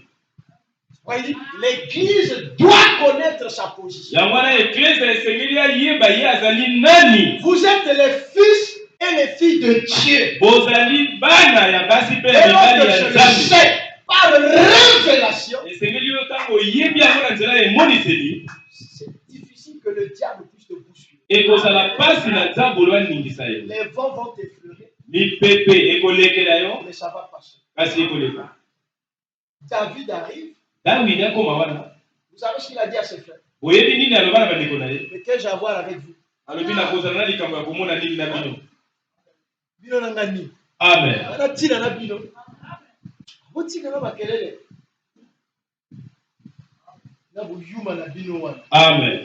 Voyez, l'Église doit connaître sa position. yango wana eklese esengeli ayeba ye azali nani. Vous êtes les fils et les filles de Dieu. bozali bana ya basi mpe Et ya mibali lorsque ya je le nzambe. sais par révélation, esengeli yo ntango oyebi yango na nzela ya emoniseli c'est difficile que le diable puisse te bousculer. ekozala mpasi na nzambolo aningisa yo. Les vents vont t'effleurer, mipepe ekolekela yo mais ça va passer. kasi ekoleka. David arrive. dawidi akoma wana Vous savez ce qu'il a dit à ses frères? oyebi nini aloba na bandeko na ye. Mais que j'ai à voir avec vous? alobi na kozala na likambo ya komona nini na bino. Bino na ngani? amen. Ana tina na bino. Botika na makelele. Na buyuma na bino wana. amen.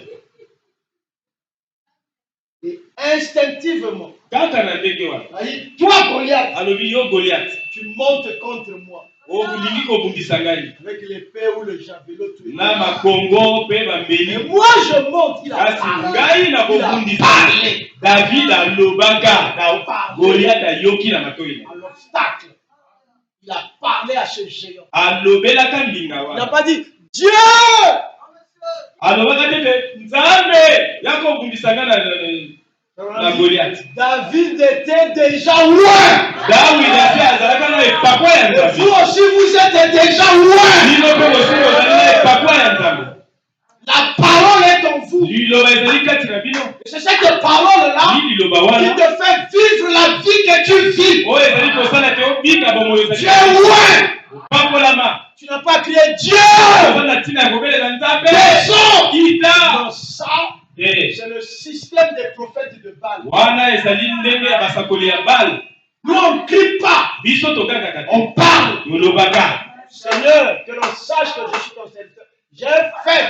Et instinctivement, kaka na ndenge wana toi Goliath, alobi yo Goliath tu montes contre moi. olingi kobundisa ngai avec l'épée ou le javelot. na makongo mpe Et bambeli moi je monte, il a kasi parlé. ngai na Il a kobundisa parlé. David alobaka Il a parlé. Goliath ayoki na matoi À l'obstacle. Il a parlé à ce géant. alobelaka mbinga Il n'a wana pas dit Dieu. alobaka tete nzambe ya kobundisa ngai na Goliath. David était déjà loin. Dawidi ate azalaka na epakwa ya Et nzambe vous aussi, vous êtes déjà loin. bino mpe bosi bozali na epakwa ya nzambe La parole est en vous. liloba ezali kati na bino Et c'est cette parole-là li liloba qui wana te fait vivre la vie que tu vis. oyo ezali kosala te obika bomoi Tu ezali es loin. opambolama Tu n'as pas crié Dieu. oza na ntina ya kobelela nzambe Descends. kita Non, ça, Eh, c'est le système des prophètes de Baal. wana ezali ndenge ya basakoli ya bale Nous, on ne crie pas. biso tokakaka te On parle. tolobaka Seigneur, que l'on sache que je suis ton serviteur. J'ai fait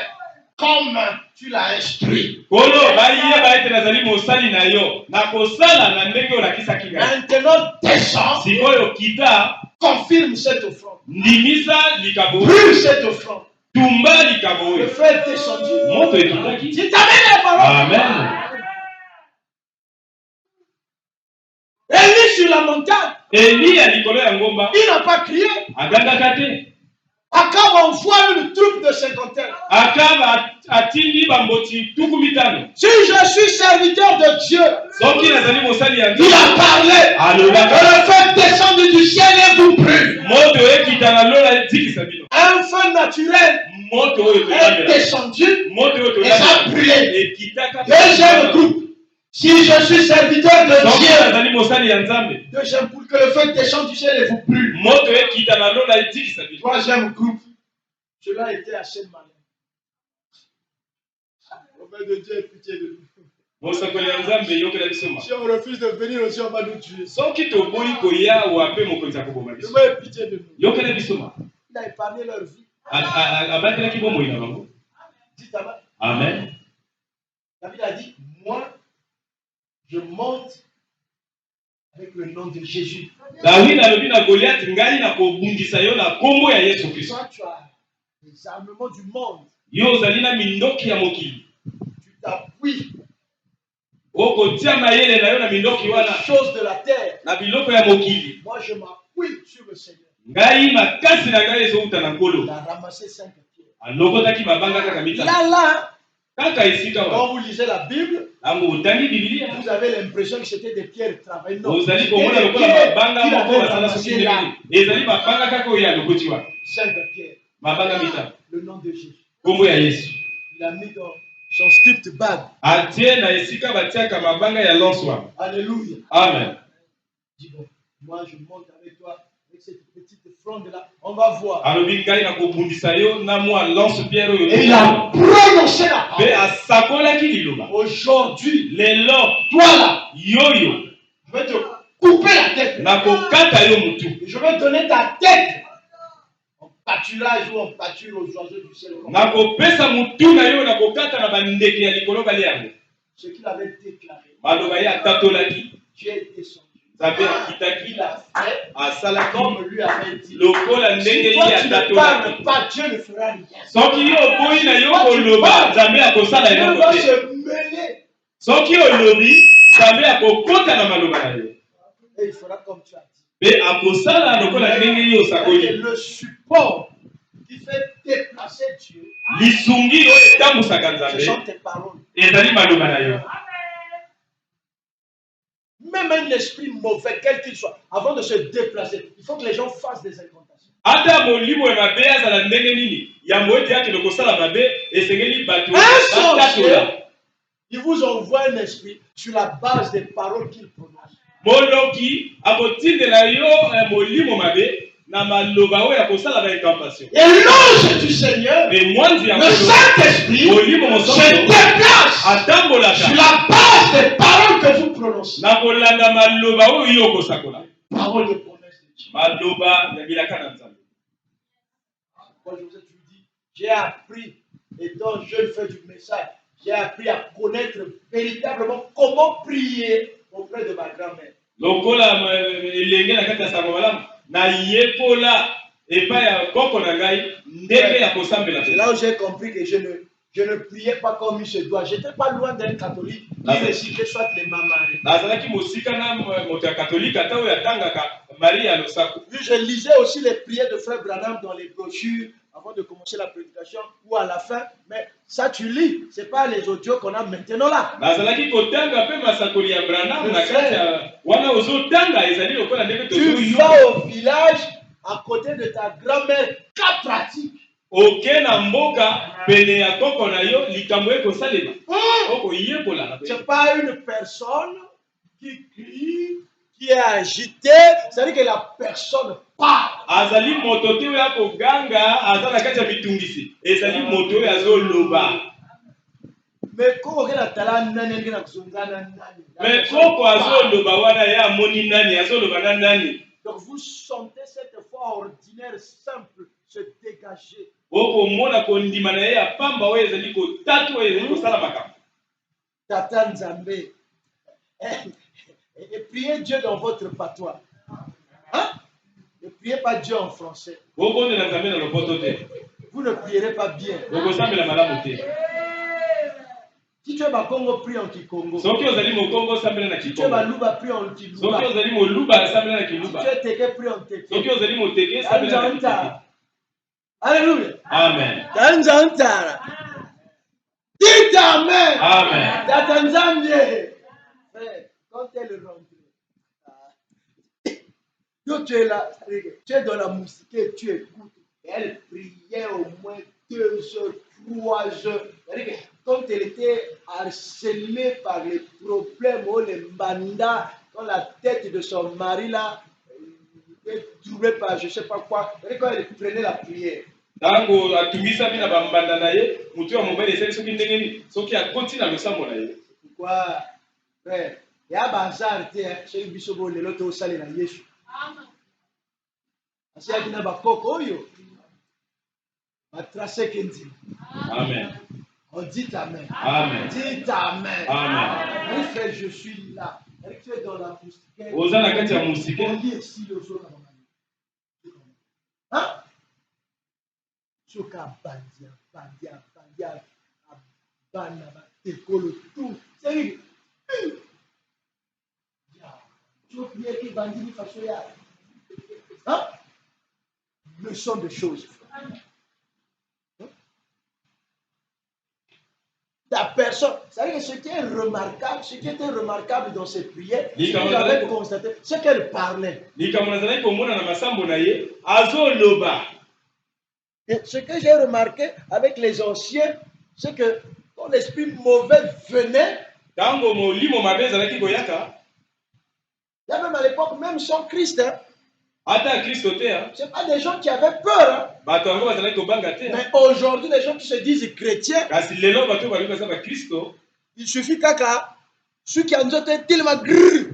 comme tu l'as instruit. kolo bayeba ete nazali mosali na yo nakosala na ndenge olakisaki ngai Maintenant, descends. sikoyo kita Confirme cette offrande. ndimisa likabo Brûle cette offrande. tumba likabo Le oyo feu est descendu. moto ekitaki Tu t'amènes la parole. amen Élie sur la montagne. eliya likolo ya ngomba Il n'a pas crié. agangaka te Akab envoie une troupe de cinquantaine. akaba atindi bamboti tuku mitano Si je suis serviteur de Dieu, soki nazali mosali ya il nzambe a parlé. alobaka Que le feu descende du ciel et vous brûle. moto ekita na lola ezikisa bino Un feu naturel moto oyo est tolambela descendu moto oyo et ça a tolambela brûlé. ekitaka Deuxième groupe. Si je suis serviteur de soki Dieu, nazali mosali ya nzambe deuxième groupe, que le feu descende du ciel et vous brûle. moto ekita na lola ezikisa bino Troisième groupe. Cela était assez malin. Au de Dieu, ait pitié de nous. mosakoli ya nzambe eyokela biso ma Si on refuse de venir aussi, on va nous tuer. soki toboyi koya awa mpe mokonzi akoboma biso Dieu ait pitié de nous. yokela biso ma Il a épargné leur vie. abatelaki bomoi na bango Dites amen. amen David a dit, moi, je monte avec le nom de Jésus. David alobi na Goliath ngai na kobundisa yo na kombo ya Yesu Kristo Toi, tu as les armements du monde. yo ozali na mindoki ya mokili Tu t'appuies okotia mayele na yo na mindoki sur wana les choses de la terre. na biloko ya mokili Moi, je m'appuie sur le Seigneur. ngai makasi na ngai ezouta na Il nkolo a ramassé 5 pierres. alokotaki mabanga kaka mitano Là, kaka esika wana quand vous lisez la Bible, ntango otangi bibilia vous avez l'impression que c'était des pierres travaillées. Non, ozali c'était komona des lokola pierres mabanga qu'il moko avait basala soki ramassées là. ndenge ezali mabanga kaka oyo alokoti wana 5 pierres. mabanga mitano Le nom de Jésus. kombo ya Yesu Il a mis dans son script bag. atie na esika batiaka mabanga ya lance wana Alléluia. amen Dis bon, moi je monte avec toi, avec cette petite fronde-là. On va voir. alobi ngai na kobundisa yo na mwa lance pierre oyo Et il a prononcé la mpe parole. asakolaki liloba Aujourd'hui, lelo toi là, yoyo je vais te couper la tête. nakokata yo motu Et je vais donner ta tête en pâturage ou en pâture aux oiseaux du ciel. nakopesa motu na yo nakokata na bandeke ya likolo balia yango Ce qu'il avait déclaré. maloba ye atatolaki Dieu est descendu. nzambe akitaki Il a fait asalaki comme lui avait dit. lokola ndenge Si toi ye tu ne atatolaki parles pas, Dieu ne fera rien. soki yo oboyi na yo koloba nzambe akosala Dieu eloko va te se mêler soki olobi nzambe akokota na maloba na yo et il fera comme tu as dit. mpe akosala lokola ndenge ye Et osakoli le support qui fait déplacer Dieu, lisungi oyo etambusaka ce nzambe sont tes paroles. ezali maloba na yo Même un esprit mauvais, quel qu'il soit, avant de se déplacer, il faut que les gens fassent des incantations. ata molimo ya mabe azala ndenge nini yambo ete akende kosala mabe esengeli bato Un sorcier, batatola il vous envoie un esprit sur la base des paroles qu'il prononce. moloki akotindela yo molimo mabe na maloba oyo akosala ba incantation Et l'ange du Seigneur, me mwanzi ya le Saint-Esprit, molimo se mosantu déplace sur atambolaka la base des paroles que vous prononcez. na kolanda maloba oyo yo okosakola Paroles de promesse de Dieu. maloba ya bilaka na nzambe Moi, je vous ai toujours dit, j'ai appris, étant jeune fait du message, j'ai appris à connaître véritablement comment prier auprès de ma grand-mère. lokola elenge na kati ya sango malamu nayekola Et pas ya koko na ngai ndenge ya kosambela. C'est là où j'ai compris que je ne priais pas comme il se doit. Je n'étais pas loin d'un catholique qui récitait soit les mamari. Nazalaki mosika na moto ya catholique ata oyo atangaka Marie ya losako. Je lisais aussi les prières de Frère Branham dans les brochures avant de commencer la prédication ou à la fin. Mais ça, tu lis. Ce n'est pas les audios qu'on a maintenant là. Nazalaki kotanga pe masakoli ya Branham na kati wana ozotanga ezali lokola ndenge tu vas au village à côté de ta grand-mère, cas pratique. Ok na mboka pene ya koko na yo likambo ekosalema. Oko yekola. C'est pas une personne qui crie, qui est agitée, c'est-à-dire que la personne parle. Azali moto te ya koganga azala kati ya mitungisi. Ezali moto ya zoloba. Mais koko la tala nani ngina kuzungana nani. Mais koko azoloba wana ya moni nani azoloba na nani. Donc vous sentez cette foi ordinaire simple se dégager. Oko mona kondima na ya pamba oyo ezali ko tatu oyo ezali kosala makambo. Tata Nzambe. Et priez Dieu dans votre patois. Hein? Ne priez pas Dieu en français. Vous ne prierez pas bien. Si tu es ma Congo, prie en Kikongo. Si tu es ma Luba, prie en Kiluba. Si tu es Teke, prie en Teke. Alléluia. Amen. Dites Amen. Amen. Tata Nzambe. Quand elle rentre, toi tu es là, tu es dans la musique et tu écoutes. Et elle priait au moins 2 heures, 3 heures. Quand elle était harcelée par les problèmes ou les mandats, quand la tête de son mari là était troublée par je ne sais pas quoi, quand elle prenait la prière. Tango atumisa bina bambanda na ye, mutu wa mobile esali soki ndenge ni, soki akoti na losambo na ye. Pourquoi frère, ya bazar te chez biso bo lelo to sali na Yesu. Amen. Asia kina bakoko oyo. Matrase kendi. Amen. On dit amen. Amen. Dites amen. Amen. Mon frère, je suis là. Tu es dans la musique. Ozana kati ya musique. On dit ici le jour na mama. Hein? Choka bandia, bana ba tekolo tout. C'est qui bandit façon ya. Hein? Leçon de choses. Ta personne, c'est-à-dire que ce qui était remarquable dans ses prières, ce que j'avais constaté, c'est qu'elle parlait. Et ce que j'ai remarqué avec les anciens, c'est que quand l'esprit mauvais venait, il y a même à l'époque, même sans Christ, hein, c'est pas des gens qui avaient peur. Hein. Mais aujourd'hui, les gens qui se disent chrétiens, il suffit qu'à ceux qui ont été tellement grrr.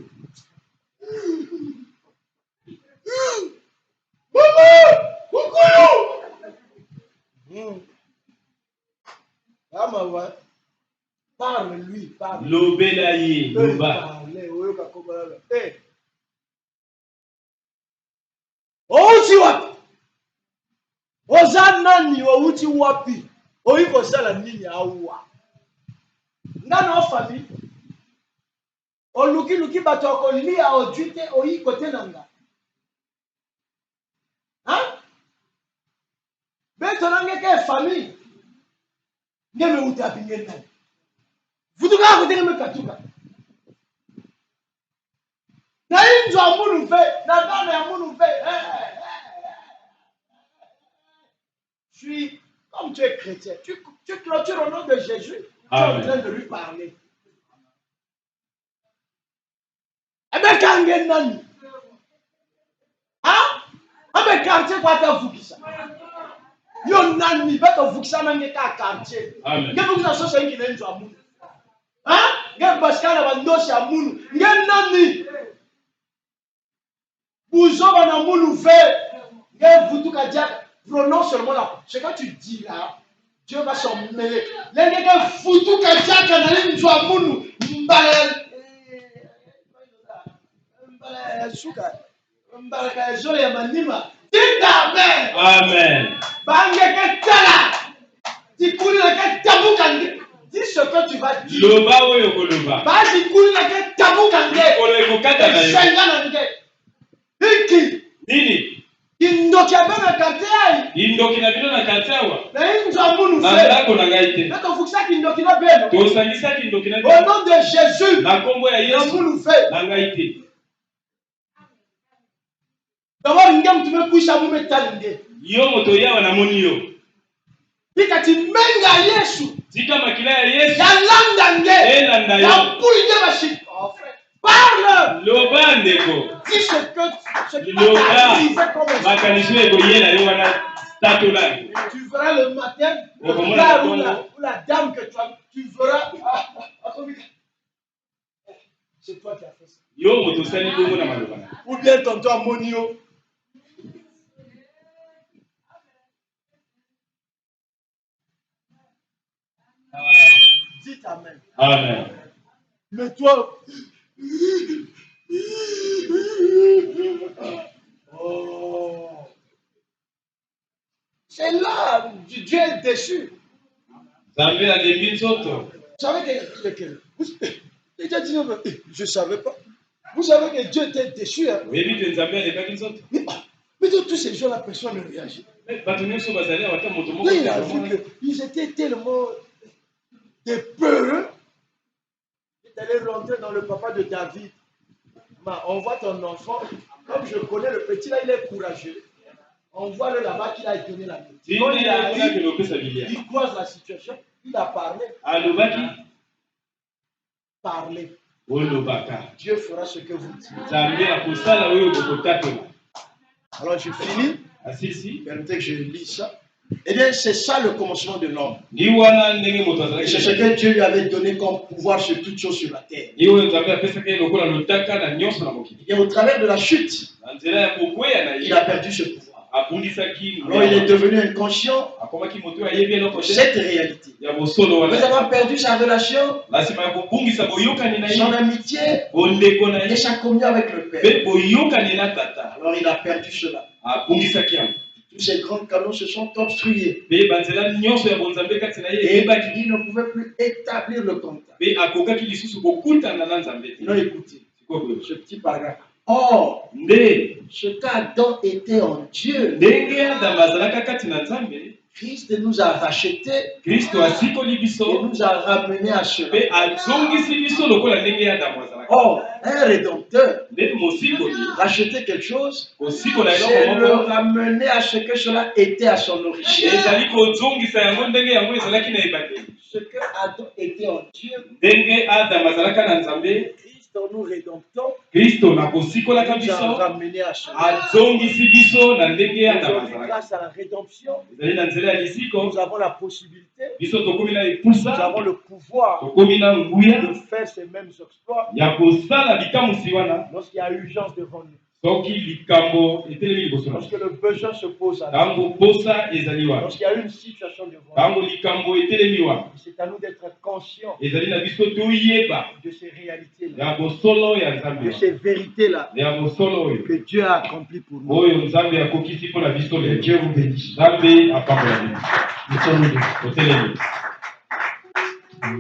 Parle-lui, parle. Lobelaye, loba. Outi wapi? Ozanani outi wapi? Oiko sala nini awa? Ngana famille. Oluki bato akolia ojuite oiko tenanga. Hein? Beto nange ke famille. Ngeme utapi ngena. Vutuka ko tenge katuka. Na inzo amunu fe, na dana amunu fe. Comme tu es chrétien, tu clôtures au nom de Jésus, tu es en train de lui parler. Eh bien, quand il y a un an, hein? Eh bien, quartier, quoi t'as vu ça? Il y a un an, il va te voir ça, mais il y a un quartier. Il y a un an, c'est qui vient de Amoun. Hein? Il y a un Pascal à Bandos à Amoun. Il y a un an, vous avez un Amoun ouvert. Il y a un Voutou Kadiak. Prononce seulement là. Ce que tu dis là, Dieu va s'en mêler. Les gars, foutu Kadiak, Kanalin, Jouamoun, Mbale. Dites Amen. Amen. Dis ce que tu vas dire. Loba oyo koloba. Mikolo ekokata na yo. Nini? Indoki na bino na quartier awa. Na ndako na ngai te. Tosangisaki indoki na bino. Au nom de Jésus. Na kombo ya Yesu. Na ngai te. D'abord ngam tumekwisha mumetalinde. Yo moto yawa na moni yo. Bikati menga Yesu. Tika makila ya Yesu. Ya landa nge. Elanda yo. Ya pulide bashi. Oh frère. Parle. Loba ndeko. Dis ce que Loba. Makanisho ego yela yo wana tatola. Tu verras le matin. Le gars ou la dame que tu verras. C'est toi qui as fait ça. Yo moto sali bongo na maloba. Ou bien tonton Amonio. Dites Amen. Amen. Mais toi. Oh. C'est là, Dieu est déçu. Zambe a dembi soto. Vous savez que je ne savais pas. Vous savez que Dieu était déçu. Hein? Oui, mais Zambe a dembi soto. Mais tous ces gens-là, personne ne réagit. Là, il a vu qu'ils étaient tellement de peureux. Il est allé rentrer dans le papa de David. On voit ton enfant, comme je connais le petit là, il est courageux. On voit le là-bas qu'il a donné la main. Quand il arrive, il croise la situation, il a parlé. Parlez. Dieu fera ce que vous dites. Alors je finis. Permettez que je lis ça. Eh bien, c'est ça le commencement de l'homme. Et c'est ce que Dieu lui avait donné comme pouvoir sur toutes choses sur la terre. Et au travers de la chute, il a perdu ce pouvoir. Alors il est devenu inconscient de cette réalité. Nous avons perdu sa relation, son amitié et sa communion avec le Père. Alors il a perdu cela. Tous ces grands canaux se sont obstrués. Et il ne pouvait plus établir le contact. Non, écoutez, ce petit paragraphe. Or, ce qu'Adam était en Dieu, Christ nous a rachetés et nous a ramenés à cela. Or, un rédempteur, racheter quelque chose, c'est le ramener à ce que cela était à son origine. Ce que Adam était en Dieu, Christ en nous rédemptons, nous a ramenés à cela. Aujourd'hui, grâce à la rédemption, nous avons la possibilité, nous avons le pouvoir de faire ces mêmes exploits lorsqu'il y a urgence devant nous. Lorsque le besoin se pose à nous. Lorsqu'il y a une situation devant nous. C'est à nous d'être conscients de ces réalités-là, de ces vérités-là que Dieu a accomplies pour nous. Que Dieu vous bénisse. Nous